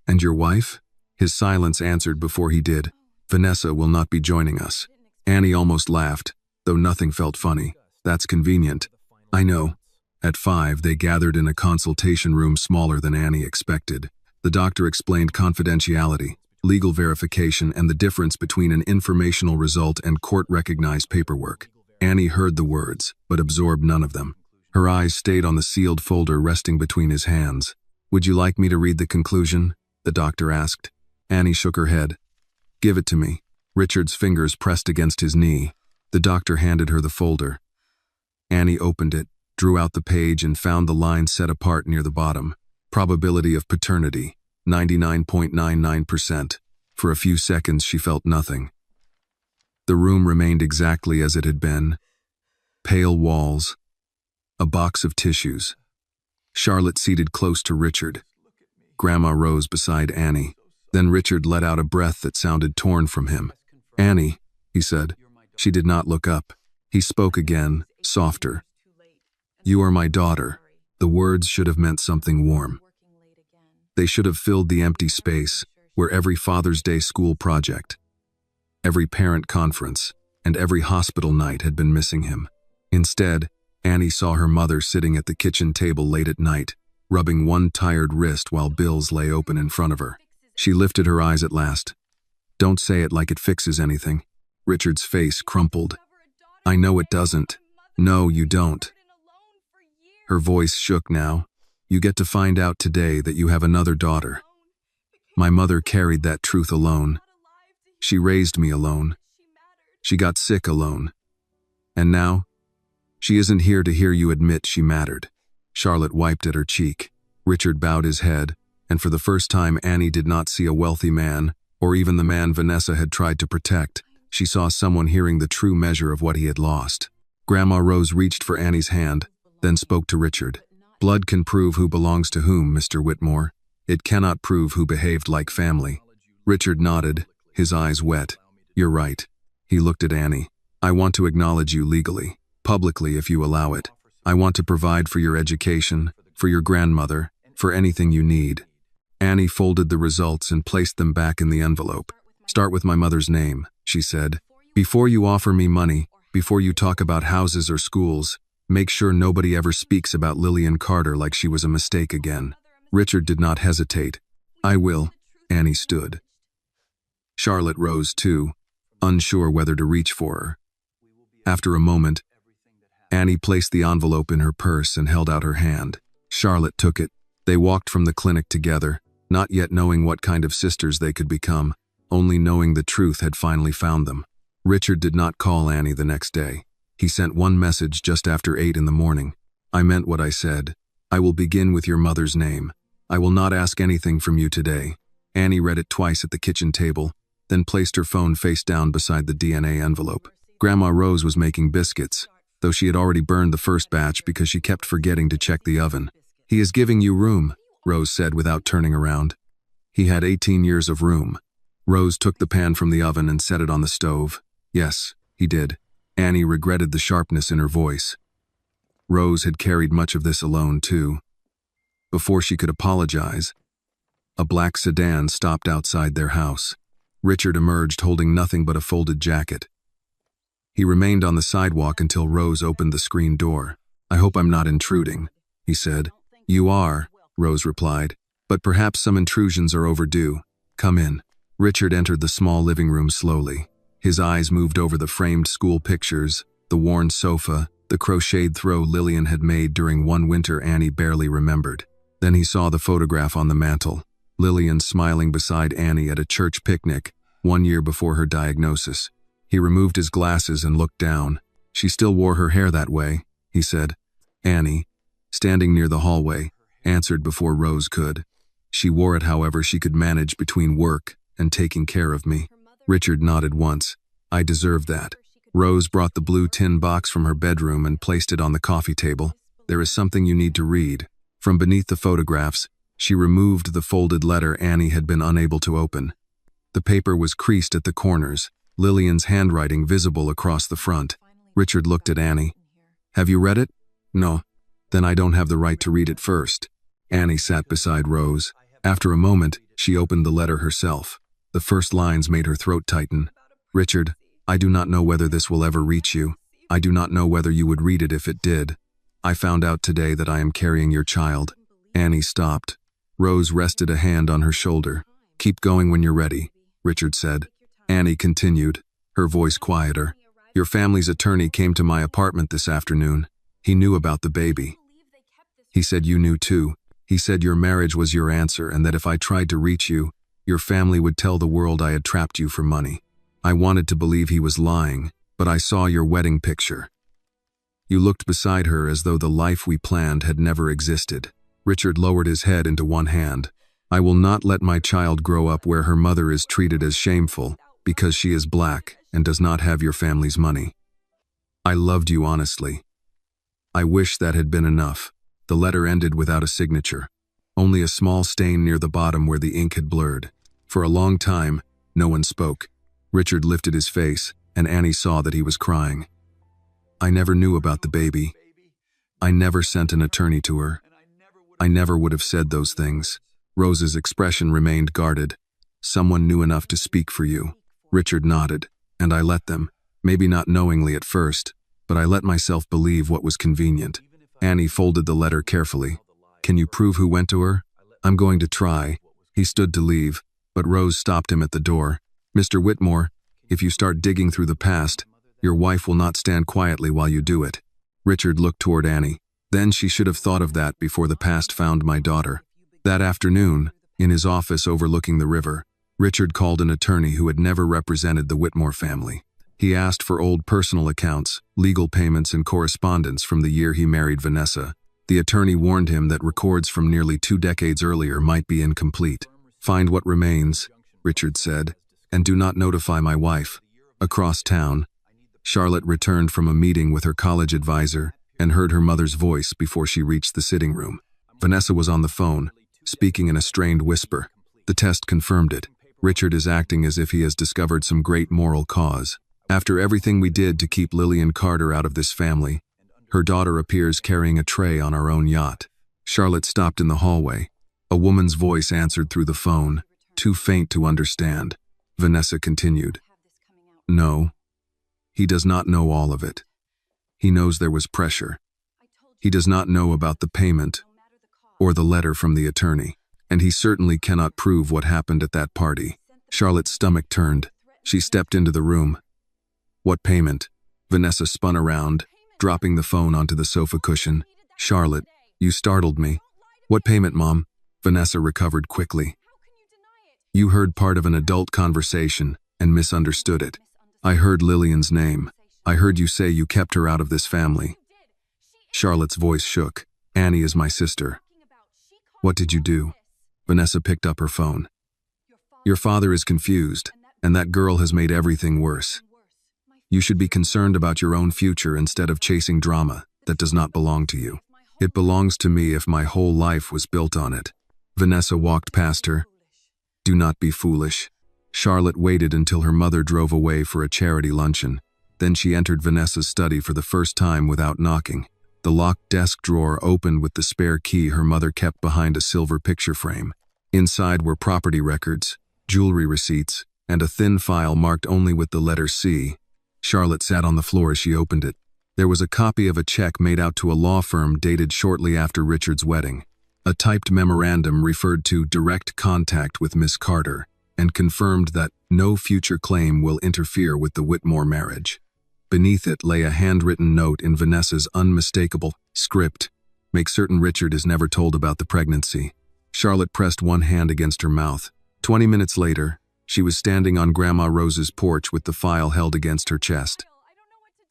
A: And your wife? His silence answered before he did. Vanessa will not be joining us. Annie almost laughed, though nothing felt funny. That's convenient. I know. At 5, they gathered in a consultation room smaller than Annie expected. The doctor explained confidentiality, legal verification, and the difference between an informational result and court-recognized paperwork. Annie heard the words, but absorbed none of them. Her eyes stayed on the sealed folder resting between his hands. Would you like me to read the conclusion? The doctor asked. Annie shook her head. Give it to me. Richard's fingers pressed against his knee. The doctor handed her the folder. Annie opened it, drew out the page, and found the line set apart near the bottom. Probability of paternity, 99.99%. For a few seconds she felt nothing. The room remained exactly as it had been. Pale walls. A box of tissues. Charlotte seated close to Richard. Grandma rose beside Annie. Then Richard let out a breath that sounded torn from him. Annie, he said. She did not look up. He spoke again, softer. You are my daughter. The words should have meant something warm. They should have filled the empty space where every Father's Day school project, every parent conference, and every hospital night had been missing him. Instead, Annie saw her mother sitting at the kitchen table late at night, rubbing one tired wrist while bills lay open in front of her. She lifted her eyes at last. Don't say it like it fixes anything. Richard's face crumpled. I know it doesn't. No, you don't. Her voice shook now. You get to find out today that you have another daughter. My mother carried that truth alone. She raised me alone. She got sick alone. And now, she isn't here to hear you admit she mattered. Charlotte wiped at her cheek. Richard bowed his head, and for the first time Annie did not see a wealthy man, or even the man Vanessa had tried to protect. She saw someone hearing the true measure of what he had lost. Grandma Rose reached for Annie's hand, then spoke to Richard. Blood can prove who belongs to whom, Mr. Whitmore. It cannot prove who behaved like family. Richard nodded, his eyes wet. You're right. He looked at Annie. I want to acknowledge you legally, publicly if you allow it. I want to provide for your education, for your grandmother, for anything you need. Annie folded the results and placed them back in the envelope. Start with my mother's name, she said. Before you offer me money, before you talk about houses or schools, make sure nobody ever speaks about Lillian Carter like she was a mistake again. Richard did not hesitate. I will. Annie stood. Charlotte rose too, unsure whether to reach for her. After a moment, Annie placed the envelope in her purse and held out her hand. Charlotte took it. They walked from the clinic together, not yet knowing what kind of sisters they could become, only knowing the truth had finally found them. Richard did not call Annie the next day. He sent one message just after 8 in the morning. I meant what I said. I will begin with your mother's name. I will not ask anything from you today. Annie read it twice at the kitchen table, then placed her phone face down beside the DNA envelope. Grandma Rose was making biscuits, though she had already burned the first batch because she kept forgetting to check the oven. He is giving you room, Rose said without turning around. He had 18 years of room. Rose took the pan from the oven and set it on the stove. Yes, he did. Annie regretted the sharpness in her voice. Rose had carried much of this alone, too. Before she could apologize, a black sedan stopped outside their house. Richard emerged holding nothing but a folded jacket. He remained on the sidewalk until Rose opened the screen door. I hope I'm not intruding, he said. You are, Rose replied, but perhaps some intrusions are overdue. Come in. Richard entered the small living room slowly. His eyes moved over the framed school pictures, the worn sofa, the crocheted throw Lillian had made during one winter Annie barely remembered. Then he saw the photograph on the mantel, Lillian smiling beside Annie at a church picnic, 1 year before her diagnosis. He removed his glasses and looked down. She still wore her hair that way, he said. Annie, standing near the hallway, answered before Rose could. She wore it however she could manage between work and taking care of me. Richard nodded once. I deserve that. Rose brought the blue tin box from her bedroom and placed it on the coffee table. There is something you need to read. From beneath the photographs, she removed the folded letter Annie had been unable to open. The paper was creased at the corners, Lillian's handwriting visible across the front. Richard looked at Annie. Have you read it? No. Then I don't have the right to read it first. Annie sat beside Rose. After a moment, she opened the letter herself. The first lines made her throat tighten. Richard, I do not know whether this will ever reach you. I do not know whether you would read it if it did. I found out today that I am carrying your child. Annie stopped. Rose rested a hand on her shoulder. Keep going when you're ready, Richard said. Annie continued, her voice quieter. Your family's attorney came to my apartment this afternoon. He knew about the baby. He said you knew too. He said your marriage was your answer and that if I tried to reach you, your family would tell the world I had trapped you for money. I wanted to believe he was lying, but I saw your wedding picture. You looked beside her as though the life we planned had never existed. Richard lowered his head into one hand. I will not let my child grow up where her mother is treated as shameful because she is black and does not have your family's money. I loved you honestly. I wish that had been enough. The letter ended without a signature, only a small stain near the bottom where the ink had blurred. For a long time, no one spoke. Richard lifted his face, and Annie saw that he was crying. I never knew about the baby. I never sent an attorney to her. I never would have said those things. Rose's expression remained guarded. Someone knew enough to speak for you. Richard nodded, and I let them, maybe not knowingly at first, but I let myself believe what was convenient. Annie folded the letter carefully. Can you prove who went to her? I'm going to try. He stood to leave, but Rose stopped him at the door. Mr. Whitmore, if you start digging through the past, your wife will not stand quietly while you do it. Richard looked toward Annie. Then she should have thought of that before the past found my daughter. That afternoon, in his office overlooking the river, Richard called an attorney who had never represented the Whitmore family. He asked for old personal accounts, legal payments, and correspondence from the year he married Vanessa. The attorney warned him that records from nearly 2 decades earlier might be incomplete. Find what remains, Richard said, and do not notify my wife. Across town, Charlotte returned from a meeting with her college advisor and heard her mother's voice before she reached the sitting room. Vanessa was on the phone, speaking in a strained whisper. The test confirmed it. Richard is acting as if he has discovered some great moral cause. After everything we did to keep Lillian Carter out of this family, her daughter appears carrying a tray on our own yacht. Charlotte stopped in the hallway. A woman's voice answered through the phone, too faint to understand. Vanessa continued. No, He does not know all of it. He knows there was pressure. He does not know about the payment or the letter from the attorney. And he certainly cannot prove what happened at that party. Charlotte's stomach turned. She stepped into the room. What payment? Vanessa spun around, dropping the phone onto the sofa cushion. Charlotte, you startled me. What payment, Mom? Vanessa recovered quickly. You heard part of an adult conversation and misunderstood it. I heard Lillian's name. I heard you say you kept her out of this family. Charlotte's voice shook. Annie is my sister. What did you do? Vanessa picked up her phone. Your father is confused, and that girl has made everything worse. You should be concerned about your own future instead of chasing drama that does not belong to you. It belongs to me if my whole life was built on it. Vanessa walked past her. Do not be foolish. Charlotte waited until her mother drove away for a charity luncheon. Then she entered Vanessa's study for the first time without knocking. The locked desk drawer opened with the spare key her mother kept behind a silver picture frame. Inside were property records, jewelry receipts, and a thin file marked only with the letter C. Charlotte sat on the floor as she opened it. There was a copy of a check made out to a law firm dated shortly after Richard's wedding. A typed memorandum referred to direct contact with Miss Carter and confirmed that no future claim will interfere with the Whitmore marriage. Beneath it lay a handwritten note in Vanessa's unmistakable script. Make certain Richard is never told about the pregnancy. Charlotte pressed one hand against her mouth. 20 minutes later, she was standing on Grandma Rose's porch with the file held against her chest.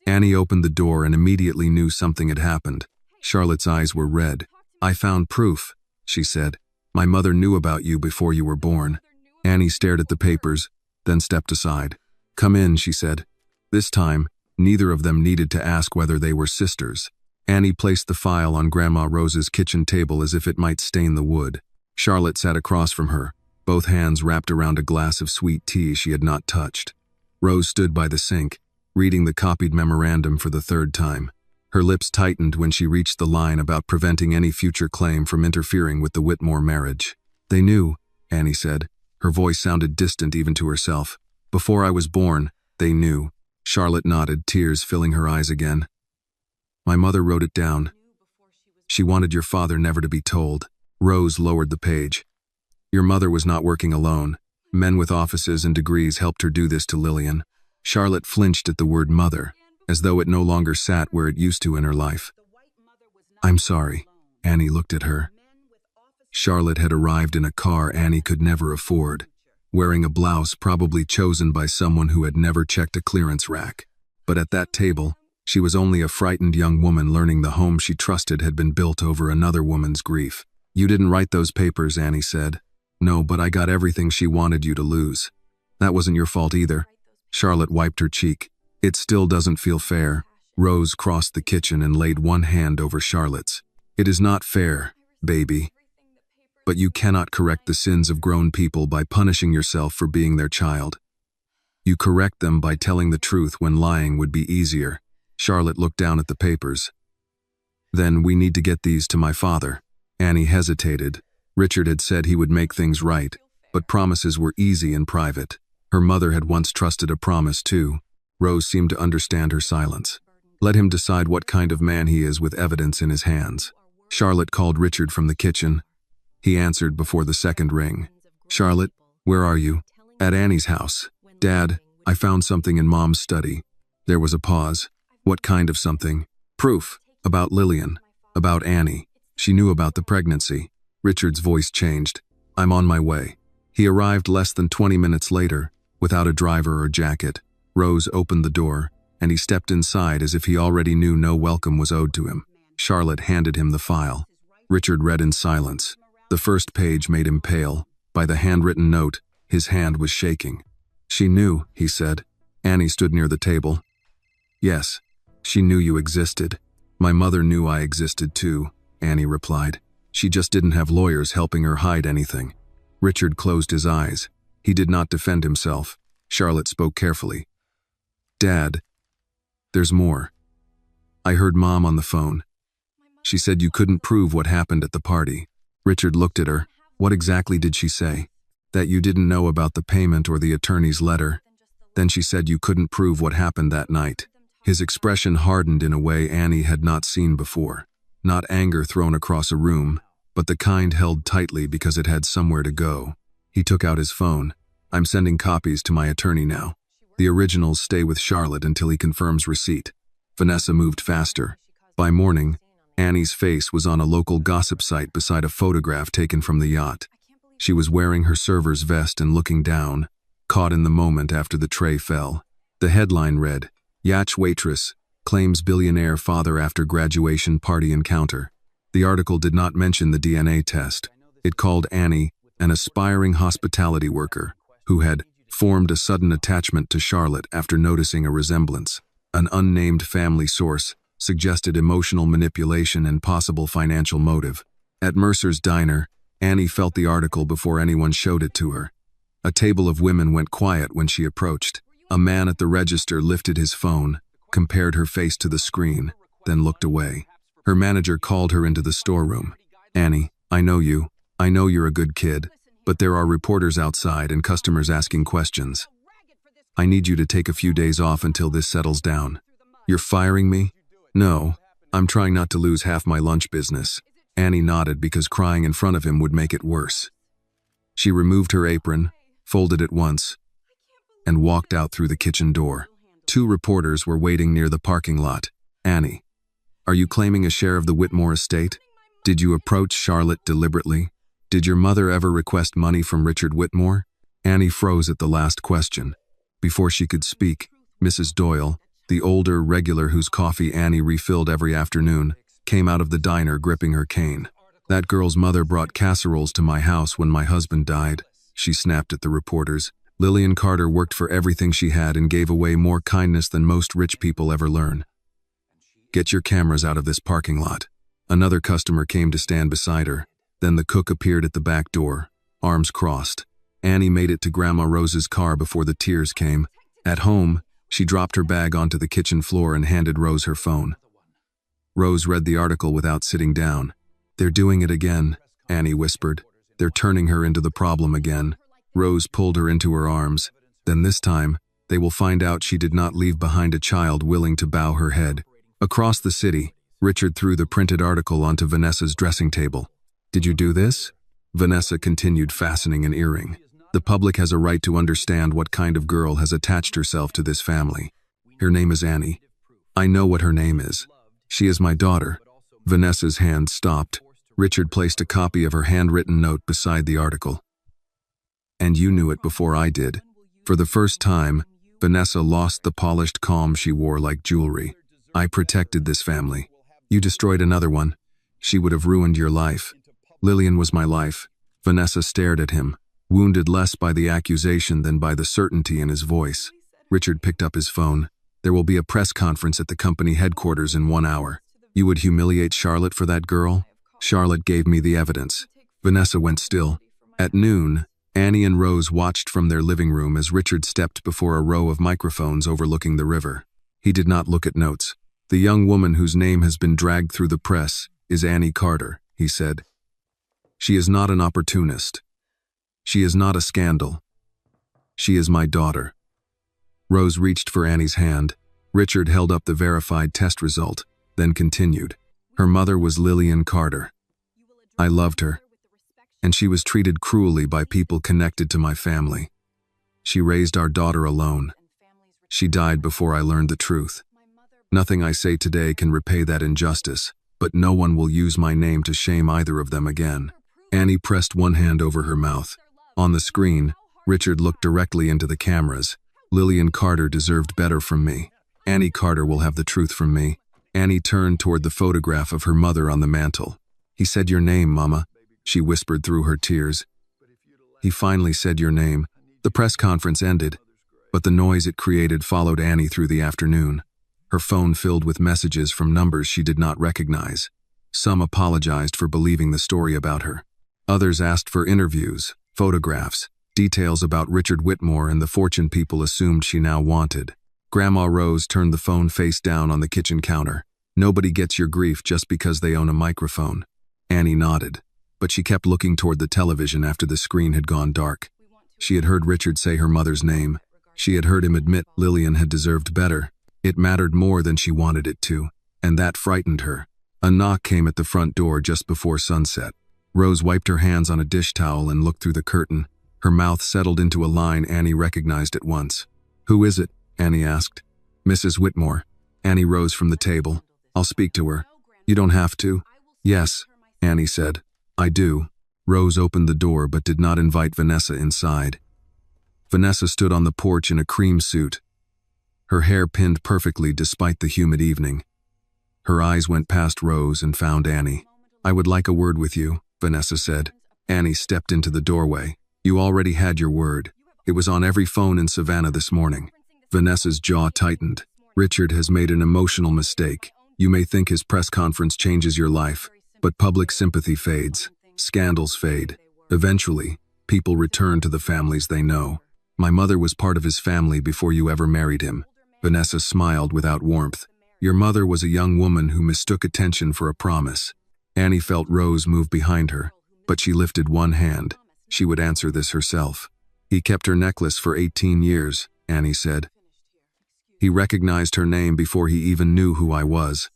A: Annie opened the door and immediately knew something had happened. Charlotte's eyes were red. I found proof, she said. My mother knew about you before you were born. Annie stared at the papers, then stepped aside. Come in, she said. This time, neither of them needed to ask whether they were sisters. Annie placed the file on Grandma Rose's kitchen table as if it might stain the wood. Charlotte sat across from her, both hands wrapped around a glass of sweet tea she had not touched. Rose stood by the sink, reading the copied memorandum for the third time. Her lips tightened when she reached the line about preventing any future claim from interfering with the Whitmore marriage. They knew, Annie said. Her voice sounded distant even to herself. Before I was born, they knew. Charlotte nodded, tears filling her eyes again. My mother wrote it down. She wanted your father never to be told. Rose lowered the page. Your mother was not working alone. Men with offices and degrees helped her do this to Lillian. Charlotte flinched at the word mother, as though it no longer sat where it used to in her life. I'm sorry. Annie looked at her. Charlotte had arrived in a car Annie could never afford, wearing a blouse probably chosen by someone who had never checked a clearance rack. But at that table, she was only a frightened young woman learning the home she trusted had been built over another woman's grief. You didn't write those papers, Annie said. No, but I got everything she wanted you to lose. That wasn't your fault either. Charlotte wiped her cheek. It still doesn't feel fair. Rose crossed the kitchen and laid one hand over Charlotte's. It is not fair, baby. But you cannot correct the sins of grown people by punishing yourself for being their child. You correct them by telling the truth when lying would be easier. Charlotte looked down at the papers. Then we need to get these to my father. Annie hesitated. Richard had said he would make things right, but promises were easy in private. Her mother had once trusted a promise too. Rose seemed to understand her silence. Let him decide what kind of man he is with evidence in his hands. Charlotte called Richard from the kitchen. He answered before the second ring. Charlotte, where are you? At Annie's house. Dad, I found something in Mom's study. There was a pause. What kind of something? Proof. About Lillian. About Annie. She knew about the pregnancy. Richard's voice changed. I'm on my way. He arrived less than 20 minutes later, without a driver or jacket. Rose opened the door, and he stepped inside as if he already knew no welcome was owed to him. Charlotte handed him the file. Richard read in silence. The first page made him pale. By the handwritten note, his hand was shaking. She knew, he said. Annie stood near the table. Yes, she knew you existed. My mother knew I existed too, Annie replied. She just didn't have lawyers helping her hide anything. Richard closed his eyes. He did not defend himself. Charlotte spoke carefully. Dad, there's more. I heard Mom on the phone. She said you couldn't prove what happened at the party. Richard looked at her. What exactly did she say? That you didn't know about the payment or the attorney's letter? Then she said you couldn't prove what happened that night. His expression hardened in a way Annie had not seen before. Not anger thrown across a room, but the kind held tightly because it had somewhere to go. He took out his phone. I'm sending copies to my attorney now. The originals stay with Charlotte until he confirms receipt. Vanessa moved faster. By morning, Annie's face was on a local gossip site beside a photograph taken from the yacht. She was wearing her server's vest and looking down, caught in the moment after the tray fell. The headline read, "Yacht Waitress Claims Billionaire Father After Graduation Party Encounter." The article did not mention the DNA test. It called Annie an aspiring hospitality worker who had formed a sudden attachment to Charlotte after noticing a resemblance. An unnamed family source suggested emotional manipulation and possible financial motive. At Mercer's diner, Annie felt the article before anyone showed it to her. A table of women went quiet when she approached. A man at the register lifted his phone, compared her face to the screen, then looked away. Her manager called her into the storeroom. "Annie, I know you. I know you're a good kid, but there are reporters outside and customers asking questions. I need you to take a few days off until this settles down." "You're firing me?" "No, I'm trying not to lose half my lunch business." Annie nodded because crying in front of him would make it worse. She removed her apron, folded it once, and walked out through the kitchen door. 2 reporters were waiting near the parking lot. "Annie, are you claiming a share of the Whitmore estate? Did you approach Charlotte deliberately? Did your mother ever request money from Richard Whitmore?" Annie froze at the last question. Before she could speak, Mrs. Doyle, the older regular whose coffee Annie refilled every afternoon, came out of the diner gripping her cane. "That girl's mother brought casseroles to my house when my husband died," she snapped at the reporters. "Lillian Carter worked for everything she had and gave away more kindness than most rich people ever learn. Get your cameras out of this parking lot." Another customer came to stand beside her. Then the cook appeared at the back door, arms crossed. Annie made it to Grandma Rose's car before the tears came. At home, she dropped her bag onto the kitchen floor and handed Rose her phone. Rose read the article without sitting down. "They're doing it again," Annie whispered. "They're turning her into the problem again." Rose pulled her into her arms. "Then this time, they will find out she did not leave behind a child willing to bow her head." Across the city, Richard threw the printed article onto Vanessa's dressing table. "Did you do this?" Vanessa continued fastening an earring. "The public has a right to understand what kind of girl has attached herself to this family. Her name is Annie. I know what her name is. She is my daughter." Vanessa's hand stopped. Richard placed a copy of her handwritten note beside the article. "And you knew it before I did." For the first time, Vanessa lost the polished calm she wore like jewelry. "I protected this family. You destroyed another one. She would have ruined your life." "Lillian was my life." Vanessa stared at him, wounded less by the accusation than by the certainty in his voice. Richard picked up his phone. "There will be a press conference at the company headquarters in 1 hour. You would humiliate Charlotte for that girl? Charlotte gave me the evidence." Vanessa went still. At noon, Annie and Rose watched from their living room as Richard stepped before a row of microphones overlooking the river. He did not look at notes. "The young woman whose name has been dragged through the press is Annie Carter," he said. "She is not an opportunist. She is not a scandal. She is my daughter." Rose reached for Annie's hand. Richard held up the verified test result, then continued. "Her mother was Lillian Carter. I loved her, and she was treated cruelly by people connected to my family. She raised our daughter alone. She died before I learned the truth. Nothing I say today can repay that injustice, but no one will use my name to shame either of them again." Annie pressed one hand over her mouth. On the screen, Richard looked directly into the cameras. "Lillian Carter deserved better from me. Annie Carter will have the truth from me." Annie turned toward the photograph of her mother on the mantel. "He said your name, Mama," she whispered through her tears. "He finally said your name." The press conference ended, but the noise it created followed Annie through the afternoon. Her phone filled with messages from numbers she did not recognize. Some apologized for believing the story about her. Others asked for interviews, photographs, details about Richard Whitmore and the fortune people assumed she now wanted. Grandma Rose turned the phone face down on the kitchen counter. "Nobody gets your grief just because they own a microphone." Annie nodded, but she kept looking toward the television after the screen had gone dark. She had heard Richard say her mother's name. She had heard him admit Lillian had deserved better. It mattered more than she wanted it to, and that frightened her. A knock came at the front door just before sunset. Rose wiped her hands on a dish towel and looked through the curtain. Her mouth settled into a line Annie recognized at once. "Who is it?" Annie asked. "Mrs. Whitmore." Annie rose from the table. "I'll speak to her." "You don't have to." "Yes," Annie said. "I do." Rose opened the door but did not invite Vanessa inside. Vanessa stood on the porch in a cream suit, her hair pinned perfectly despite the humid evening. Her eyes went past Rose and found Annie. "I would like a word with you," Vanessa said. Annie stepped into the doorway. "You already had your word. It was on every phone in Savannah this morning." Vanessa's jaw tightened. "Richard has made an emotional mistake. You may think his press conference changes your life, but public sympathy fades. Scandals fade. Eventually, people return to the families they know. My mother was part of his family before you ever married him." Vanessa smiled without warmth. "Your mother was a young woman who mistook attention for a promise." Annie felt Rose move behind her, but she lifted one hand. She would answer this herself. "He kept her necklace for 18 years, Annie said. "He recognized her name before he even knew who I was."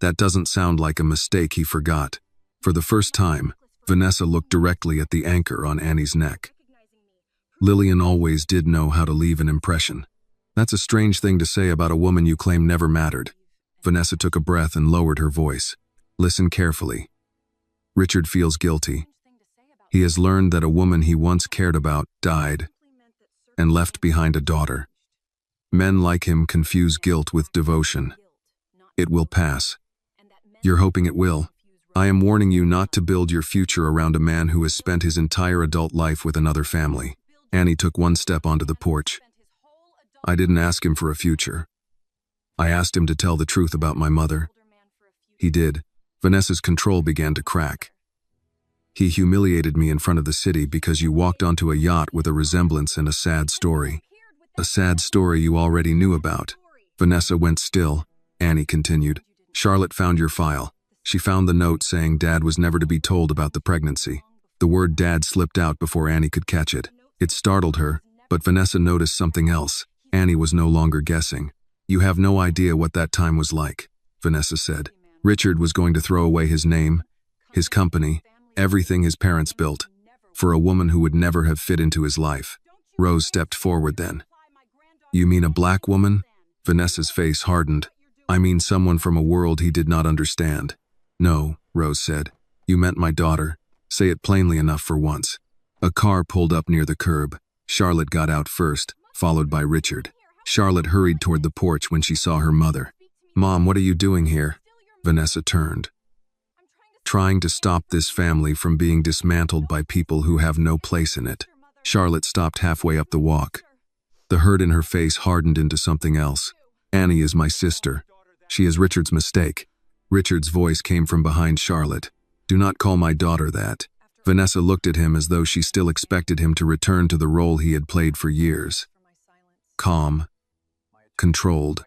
A: That doesn't sound like a mistake he forgot. For the first time, Vanessa looked directly at the anchor on Annie's neck. "Lillian always did know how to leave an impression." "That's a strange thing to say about a woman you claim never mattered." Vanessa took a breath and lowered her voice. "Listen carefully. Richard feels guilty. He has learned that a woman he once cared about died and left behind a daughter. Men like him confuse guilt with devotion. It will pass. You're hoping it will. I am warning you not to build your future around a man who has spent his entire adult life with another family." Annie took one step onto the porch. "I didn't ask him for a future. I asked him to tell the truth about my mother. He did." Vanessa's control began to crack. "He humiliated me in front of the city because you walked onto a yacht with a resemblance and a sad story. A sad story you already knew about." Vanessa went still. Annie continued. "Charlotte found your file. She found the note saying Dad was never to be told about the pregnancy." The word Dad slipped out before Annie could catch it. It startled her, but Vanessa noticed something else. Annie was no longer guessing. "You have no idea what that time was like," Vanessa said. "Richard was going to throw away his name, his company, everything his parents built, for a woman who would never have fit into his life." Rose stepped forward then. "You mean a black woman?" Vanessa's face hardened. "I mean someone from a world he did not understand." "No," Rose said. "You meant my daughter. Say it plainly enough for once." A car pulled up near the curb. Charlotte got out first, followed by Richard. Charlotte hurried toward the porch when she saw her mother. "Mom, what are you doing here?" Vanessa turned. "Trying to stop this family from being dismantled by people who have no place in it." Charlotte stopped halfway up the walk. The hurt in her face hardened into something else. "Annie is my sister. She is Richard's mistake." Richard's voice came from behind Charlotte. "Do not call my daughter that." Vanessa looked at him as though she still expected him to return to the role he had played for years. Calm, controlled,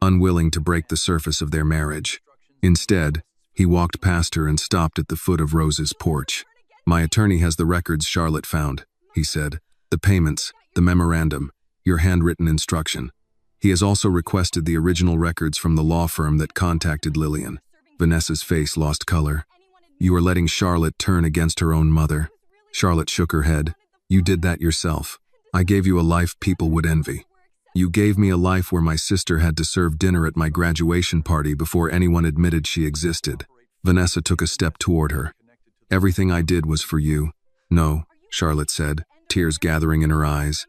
A: unwilling to break the surface of their marriage. Instead, he walked past her and stopped at the foot of Rose's porch. "My attorney has the records Charlotte found," he said. "The payments, the memorandum, your handwritten instruction. He has also requested the original records from the law firm that contacted Lillian." Vanessa's face lost color. "You are letting Charlotte turn against her own mother." Charlotte shook her head. "You did that yourself. I gave you a life people would envy. You gave me a life where my sister had to serve dinner at my graduation party before anyone admitted she existed." Vanessa took a step toward her. "Everything I did was for you." "No," Charlotte said, tears gathering in her eyes.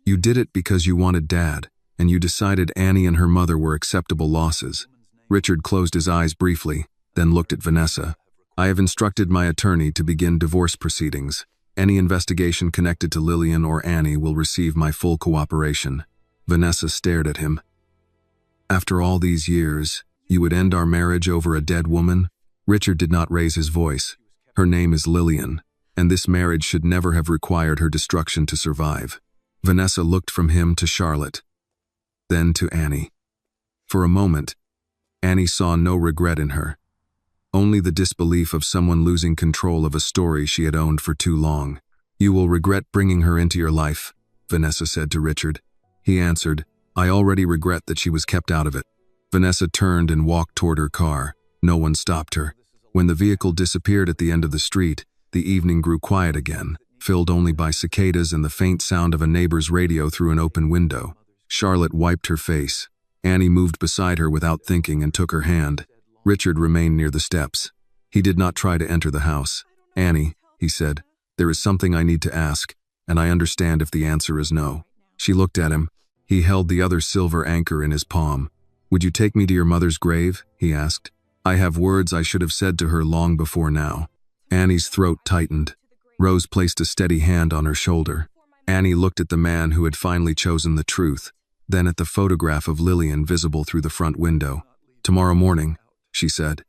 A: "You did it because you wanted Dad, and you decided Annie and her mother were acceptable losses." Richard closed his eyes briefly, then looked at Vanessa. "I have instructed my attorney to begin divorce proceedings. Any investigation connected to Lillian or Annie will receive my full cooperation." Vanessa stared at him. "After all these years, you would end our marriage over a dead woman?" Richard did not raise his voice. "Her name is Lillian, and this marriage should never have required her destruction to survive." Vanessa looked from him to Charlotte, then to Annie. For a moment, Annie saw no regret in her, only the disbelief of someone losing control of a story she had owned for too long. "You will regret bringing her into your life," Vanessa said to Richard. He answered, "I already regret that she was kept out of it." Vanessa turned and walked toward her car. No one stopped her. When the vehicle disappeared at the end of the street, the evening grew quiet again, filled only by cicadas and the faint sound of a neighbor's radio through an open window. Charlotte wiped her face. Annie moved beside her without thinking and took her hand. Richard remained near the steps. He did not try to enter the house. "Annie," he said, "there is something I need to ask, and I understand if the answer is no." She looked at him. He held the other silver anchor in his palm. "Would you take me to your mother's grave?" he asked. "I have words I should have said to her long before now." Annie's throat tightened. Rose placed a steady hand on her shoulder. Annie looked at the man who had finally chosen the truth, then at the photograph of Lillian visible through the front window. "Tomorrow morning," she said.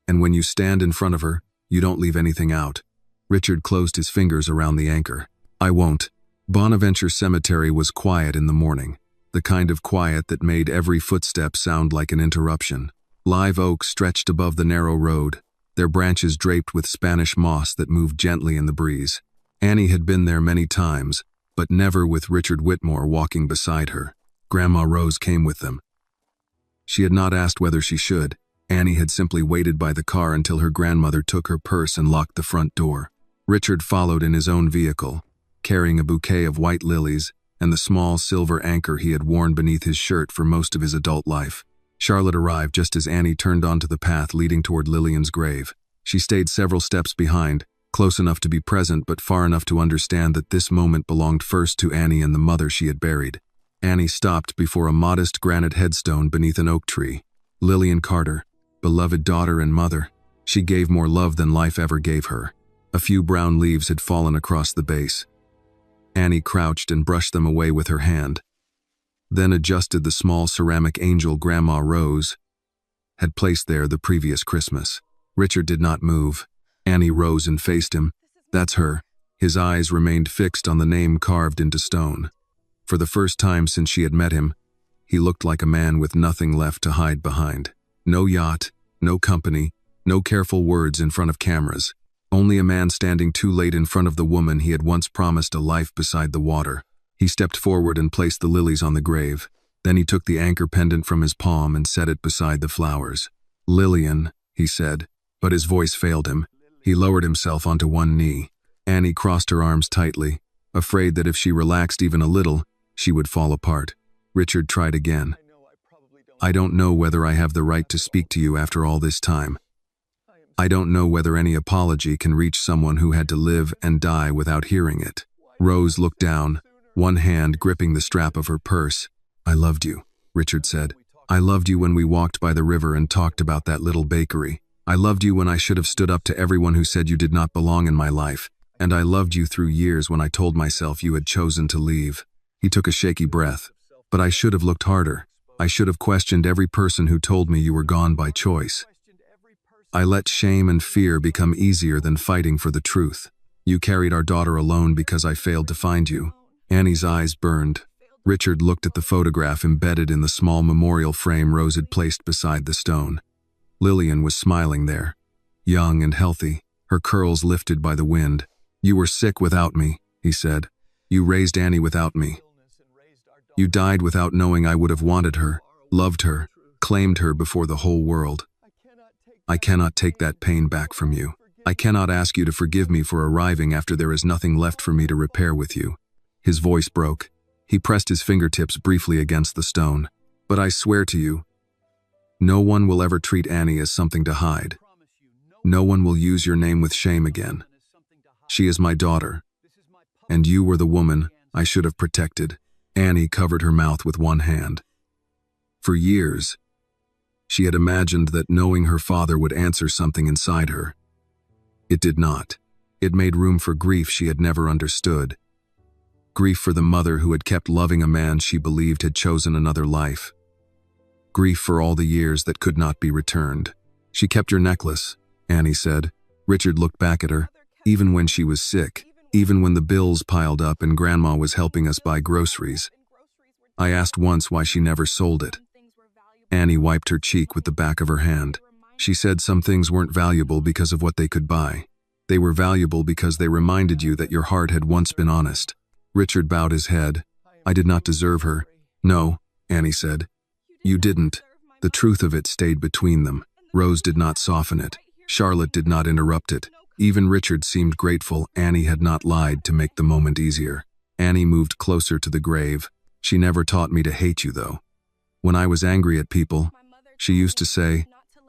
A: "And when you stand in front of her, you don't leave anything out." Richard closed his fingers around the anchor. "I won't." Bonaventure Cemetery was quiet in the morning, the kind of quiet that made every footstep sound like an interruption. Live oaks stretched above the narrow road, their branches draped with Spanish moss that moved gently in the breeze. Annie had been there many times, but never with Richard Whitmore walking beside her. Grandma Rose came with them. She had not asked whether she should. Annie had simply waited by the car until her grandmother took her purse and locked the front door. Richard followed in his own vehicle, carrying a bouquet of white lilies and the small silver anchor he had worn beneath his shirt for most of his adult life. Charlotte arrived just as Annie turned onto the path leading toward Lillian's grave. She stayed several steps behind, close enough to be present but far enough to understand that this moment belonged first to Annie and the mother she had buried. Annie stopped before a modest granite headstone beneath an oak tree. Lillian Carter, beloved daughter and mother. She gave more love than life ever gave her. A few brown leaves had fallen across the base. Annie crouched and brushed them away with her hand, then adjusted the small ceramic angel Grandma Rose had placed there the previous Christmas. Richard did not move. Annie rose and faced him. "That's her." His eyes remained fixed on the name carved into stone. For the first time since she had met him, he looked like a man with nothing left to hide behind. No yacht, no company, no careful words in front of cameras. Only a man standing too late in front of the woman he had once promised a life beside the water. He stepped forward and placed the lilies on the grave. Then he took the anchor pendant from his palm and set it beside the flowers. "Lillian," he said, but his voice failed him. He lowered himself onto one knee. Annie crossed her arms tightly, afraid that if she relaxed even a little, she would fall apart. Richard tried again. "I don't know whether I have the right to speak to you after all this time. I don't know whether any apology can reach someone who had to live and die without hearing it." Rose looked down, one hand gripping the strap of her purse. "I loved you," Richard said. "I loved you when we walked by the river and talked about that little bakery. I loved you when I should have stood up to everyone who said you did not belong in my life. And I loved you through years when I told myself you had chosen to leave." He took a shaky breath. "But I should have looked harder. I should have questioned every person who told me you were gone by choice. I let shame and fear become easier than fighting for the truth. You carried our daughter alone because I failed to find you." Annie's eyes burned. Richard looked at the photograph embedded in the small memorial frame Rose had placed beside the stone. Lillian was smiling there, young and healthy, her curls lifted by the wind. "You were sick without me," he said. "You raised Annie without me. You died without knowing I would have wanted her, loved her, claimed her before the whole world. I cannot take that pain back from you. I cannot ask you to forgive me for arriving after there is nothing left for me to repair with you." His voice broke. He pressed his fingertips briefly against the stone. "But I swear to you, no one will ever treat Annie as something to hide. No one will use your name with shame again. She is my daughter, and you were the woman I should have protected." Annie covered her mouth with one hand. For years, she had imagined that knowing her father would answer something inside her. It did not. It made room for grief she had never understood. Grief for the mother who had kept loving a man she believed had chosen another life. Grief for all the years that could not be returned. "She kept your necklace," Annie said. Richard looked back at her. "Even when she was sick, even when the bills piled up and Grandma was helping us buy groceries. I asked once why she never sold it." Annie wiped her cheek with the back of her hand. "She said some things weren't valuable because of what they could buy. They were valuable because they reminded you that your heart had once been honest." Richard bowed his head. I did not deserve her. No, Annie said. You didn't. The truth of it stayed between them. Rose did not soften it. Charlotte did not interrupt it. Even Richard seemed grateful Annie had not lied to make the moment easier. Annie moved closer to the grave. She never taught me to hate you, though. When I was angry at people, she used to say,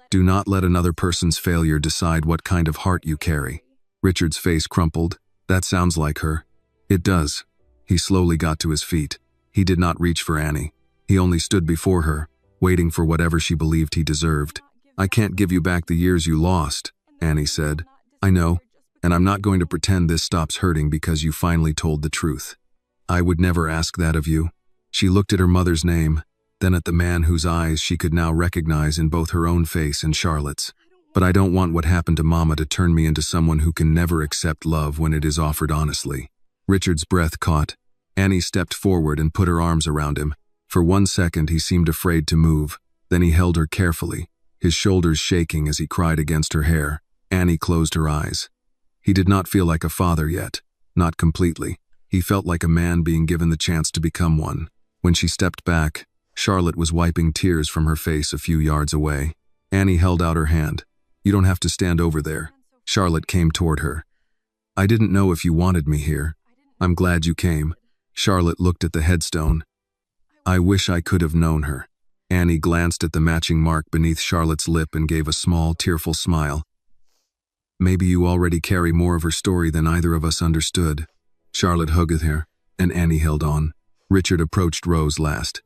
A: do not let another person's failure decide what kind of heart you carry. Richard's face crumpled. That sounds like her. It does. He slowly got to his feet. He did not reach for Annie. He only stood before her, waiting for whatever she believed he deserved. I can't give you back the years you lost, Annie said. I know, and I'm not going to pretend this stops hurting because you finally told the truth. I would never ask that of you. She looked at her mother's name, then at the man whose eyes she could now recognize in both her own face and Charlotte's. But I don't want what happened to Mama to turn me into someone who can never accept love when it is offered honestly. Richard's breath caught. Annie stepped forward and put her arms around him. For 1 second he seemed afraid to move. Then he held her carefully, his shoulders shaking as he cried against her hair. Annie closed her eyes. He did not feel like a father yet. Not completely. He felt like a man being given the chance to become one. When she stepped back, Charlotte was wiping tears from her face a few yards away. Annie held out her hand. You don't have to stand over there. Charlotte came toward her. I didn't know if you wanted me here. I'm glad you came. Charlotte looked at the headstone. I wish I could have known her. Annie glanced at the matching mark beneath Charlotte's lip and gave a small, tearful smile. Maybe you already carry more of her story than either of us understood. Charlotte hugged her, and Annie held on. Richard approached Rose last.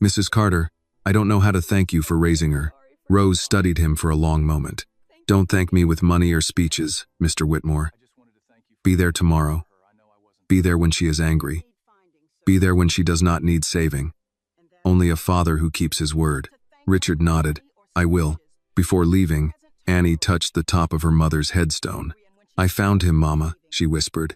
A: Mrs. Carter, I don't know how to thank you for raising her. Rose studied him for a long moment. Don't thank me with money or speeches, Mr. Whitmore. Be there tomorrow. Be there when she is angry. Be there when she does not need saving. Only a father who keeps his word. Richard nodded. I will. Before leaving, Annie touched the top of her mother's headstone. I found him, Mama, she whispered.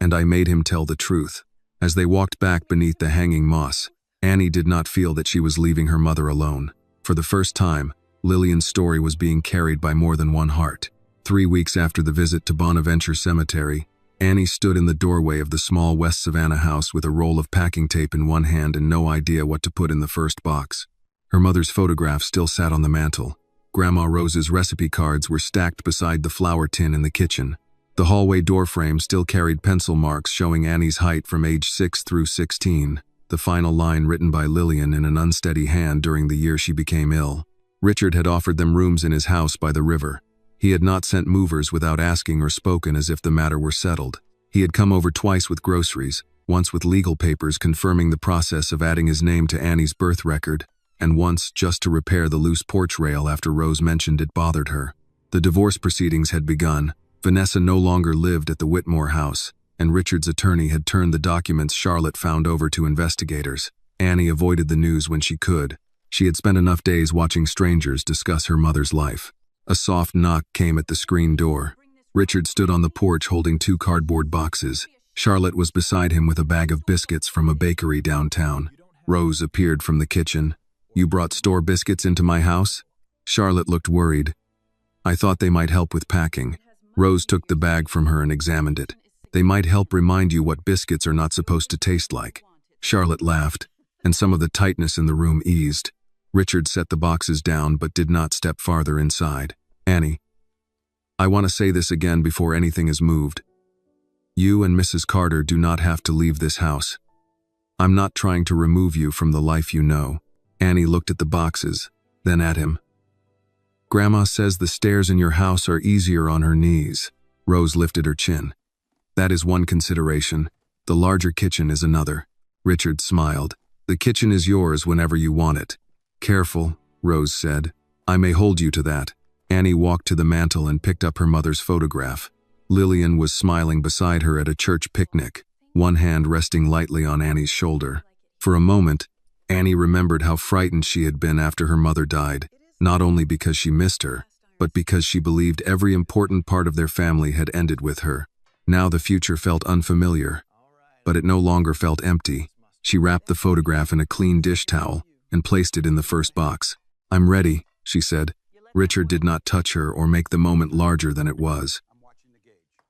A: And I made him tell the truth. As they walked back beneath the hanging moss, Annie did not feel that she was leaving her mother alone. For the first time, Lillian's story was being carried by more than one heart. 3 weeks after the visit to Bonaventure Cemetery, Annie stood in the doorway of the small West Savannah house with a roll of packing tape in one hand and no idea what to put in the first box. Her mother's photograph still sat on the mantel. Grandma Rose's recipe cards were stacked beside the flour tin in the kitchen. The hallway doorframe still carried pencil marks showing Annie's height from age 6 through 16, the final line written by Lillian in an unsteady hand during the year she became ill. Richard had offered them rooms in his house by the river. He had not sent movers without asking or spoken as if the matter were settled. He had come over twice with groceries, once with legal papers confirming the process of adding his name to Annie's birth record, and once just to repair the loose porch rail after Rose mentioned it bothered her. The divorce proceedings had begun. Vanessa no longer lived at the Whitmore house, and Richard's attorney had turned the documents Charlotte found over to investigators. Annie avoided the news when she could. She had spent enough days watching strangers discuss her mother's life. A soft knock came at the screen door. Richard stood on the porch holding 2 cardboard boxes. Charlotte was beside him with a bag of biscuits from a bakery downtown. Rose appeared from the kitchen. You brought store biscuits into my house? Charlotte looked worried. I thought they might help with packing. Rose took the bag from her and examined it. They might help remind you what biscuits are not supposed to taste like. Charlotte laughed, and some of the tightness in the room eased. Richard set the boxes down but did not step farther inside. Annie, I want to say this again before anything is moved. You and Mrs. Carter do not have to leave this house. I'm not trying to remove you from the life you know. Annie looked at the boxes, then at him. Grandma says the stairs in your house are easier on her knees. Rose lifted her chin. That is one consideration. The larger kitchen is another. Richard smiled. The kitchen is yours whenever you want it. Careful, Rose said. I may hold you to that. Annie walked to the mantel and picked up her mother's photograph. Lillian was smiling beside her at a church picnic, one hand resting lightly on Annie's shoulder. For a moment, Annie remembered how frightened she had been after her mother died, not only because she missed her, but because she believed every important part of their family had ended with her. Now the future felt unfamiliar, but it no longer felt empty. She wrapped the photograph in a clean dish towel and placed it in the first box. I'm ready, she said. Richard did not touch her or make the moment larger than it was.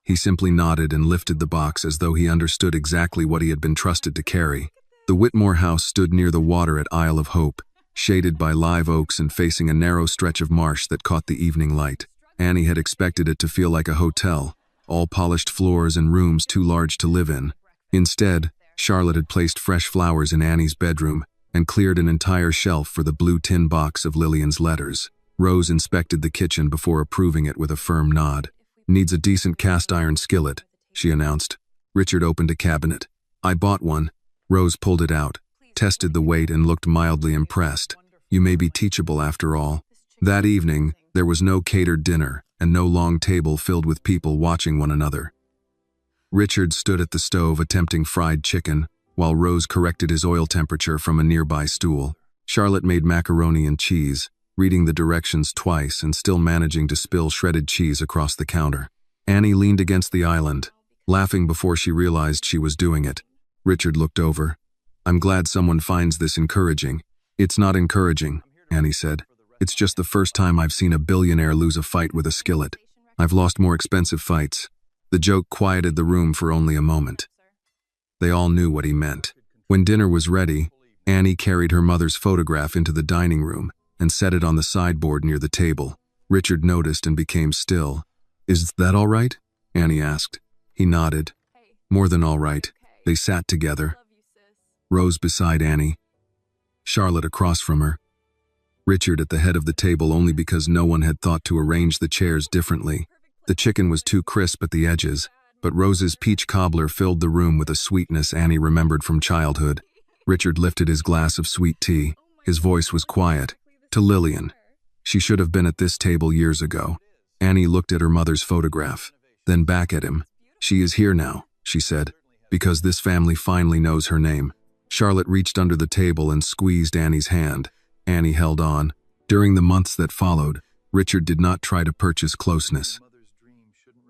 A: He simply nodded and lifted the box as though he understood exactly what he had been trusted to carry. The Whitmore house stood near the water at Isle of Hope, shaded by live oaks and facing a narrow stretch of marsh that caught the evening light. Annie had expected it to feel like a hotel, all polished floors and rooms too large to live in. Instead, Charlotte had placed fresh flowers in Annie's bedroom and cleared an entire shelf for the blue tin box of Lillian's letters. Rose inspected the kitchen before approving it with a firm nod. "Needs a decent cast-iron skillet," she announced. Richard opened a cabinet. "I bought one." Rose pulled it out, tested the weight and looked mildly impressed. "You may be teachable after all." That evening, there was no catered dinner and no long table filled with people watching one another. Richard stood at the stove attempting fried chicken, while Rose corrected his oil temperature from a nearby stool. Charlotte made macaroni and cheese, reading the directions twice and still managing to spill shredded cheese across the counter. Annie leaned against the island, laughing before she realized she was doing it. Richard looked over. "I'm glad someone finds this encouraging." "It's not encouraging," Annie said. "It's just the first time I've seen a billionaire lose a fight with a skillet. I've lost more expensive fights." The joke quieted the room for only a moment. They all knew what he meant. When dinner was ready, Annie carried her mother's photograph into the dining room and set it on the sideboard near the table. Richard noticed and became still. "Is that all right?" Annie asked. He nodded. "More than all right." They sat together. Rose beside Annie, Charlotte across from her, Richard at the head of the table only because no one had thought to arrange the chairs differently. The chicken was too crisp at the edges, but Rose's peach cobbler filled the room with a sweetness Annie remembered from childhood. Richard lifted his glass of sweet tea. His voice was quiet. "To Lillian. She should have been at this table years ago." Annie looked at her mother's photograph, then back at him. "She is here now," she said, "because this family finally knows her name." Charlotte reached under the table and squeezed Annie's hand. Annie held on. During the months that followed, Richard did not try to purchase closeness.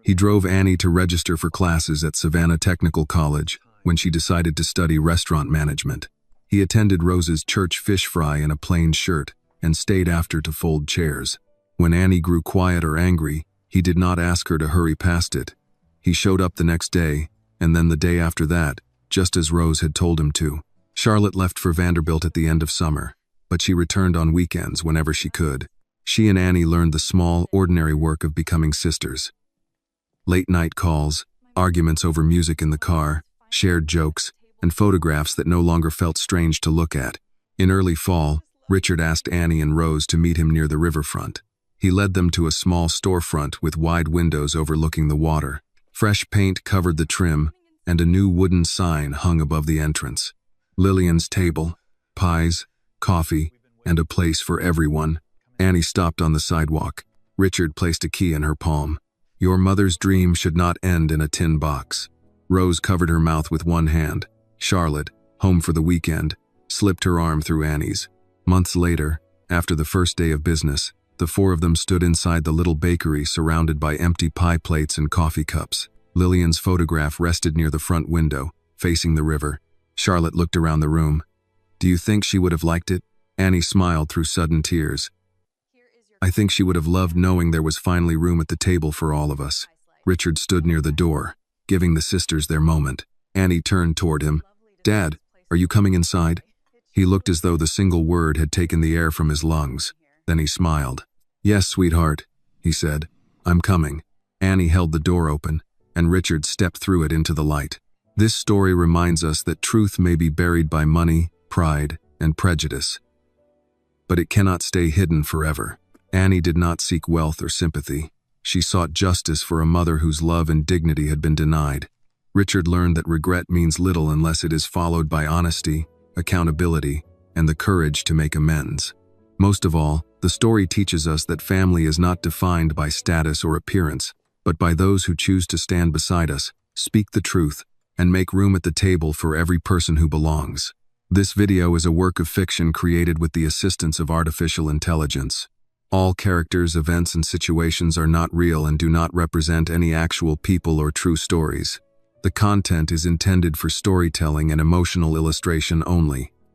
A: He drove Annie to register for classes at Savannah Technical College when she decided to study restaurant management. He attended Rose's church fish fry in a plain shirt and stayed after to fold chairs. When Annie grew quiet or angry, he did not ask her to hurry past it. He showed up the next day, and then the day after that, just as Rose had told him to. Charlotte left for Vanderbilt at the end of summer, but she returned on weekends whenever she could. She and Annie learned the small, ordinary work of becoming sisters. Late-night calls, arguments over music in the car, shared jokes, and photographs that no longer felt strange to look at. In early fall, Richard asked Annie and Rose to meet him near the riverfront. He led them to a small storefront with wide windows overlooking the water. Fresh paint covered the trim, and a new wooden sign hung above the entrance. Lillian's table, pies, coffee, and a place for everyone. Annie stopped on the sidewalk. Richard placed a key in her palm. "Your mother's dream should not end in a tin box." Rose covered her mouth with one hand. Charlotte, home for the weekend, slipped her arm through Annie's. Months later, after the first day of business, the four of them stood inside the little bakery surrounded by empty pie plates and coffee cups. Lillian's photograph rested near the front window, facing the river. Charlotte looked around the room. "Do you think she would have liked it?" Annie smiled through sudden tears. "I think she would have loved knowing there was finally room at the table for all of us." Richard stood near the door, giving the sisters their moment. Annie turned toward him. "Dad, are you coming inside?" He looked as though the single word had taken the air from his lungs. Then he smiled. "Yes, sweetheart," he said. "I'm coming." Annie held the door open, and Richard stepped through it into the light. This story reminds us that truth may be buried by money, pride, and prejudice, but it cannot stay hidden forever. Annie did not seek wealth or sympathy. She sought justice for a mother whose love and dignity had been denied. Richard learned that regret means little unless it is followed by honesty, accountability, and the courage to make amends. Most of all, the story teaches us that family is not defined by status or appearance, but by those who choose to stand beside us, speak the truth, and make room at the table for every person who belongs. This video is a work of fiction created with the assistance of artificial intelligence. All characters, events, and situations are not real and do not represent any actual people or true stories. The content is intended for storytelling and emotional illustration only.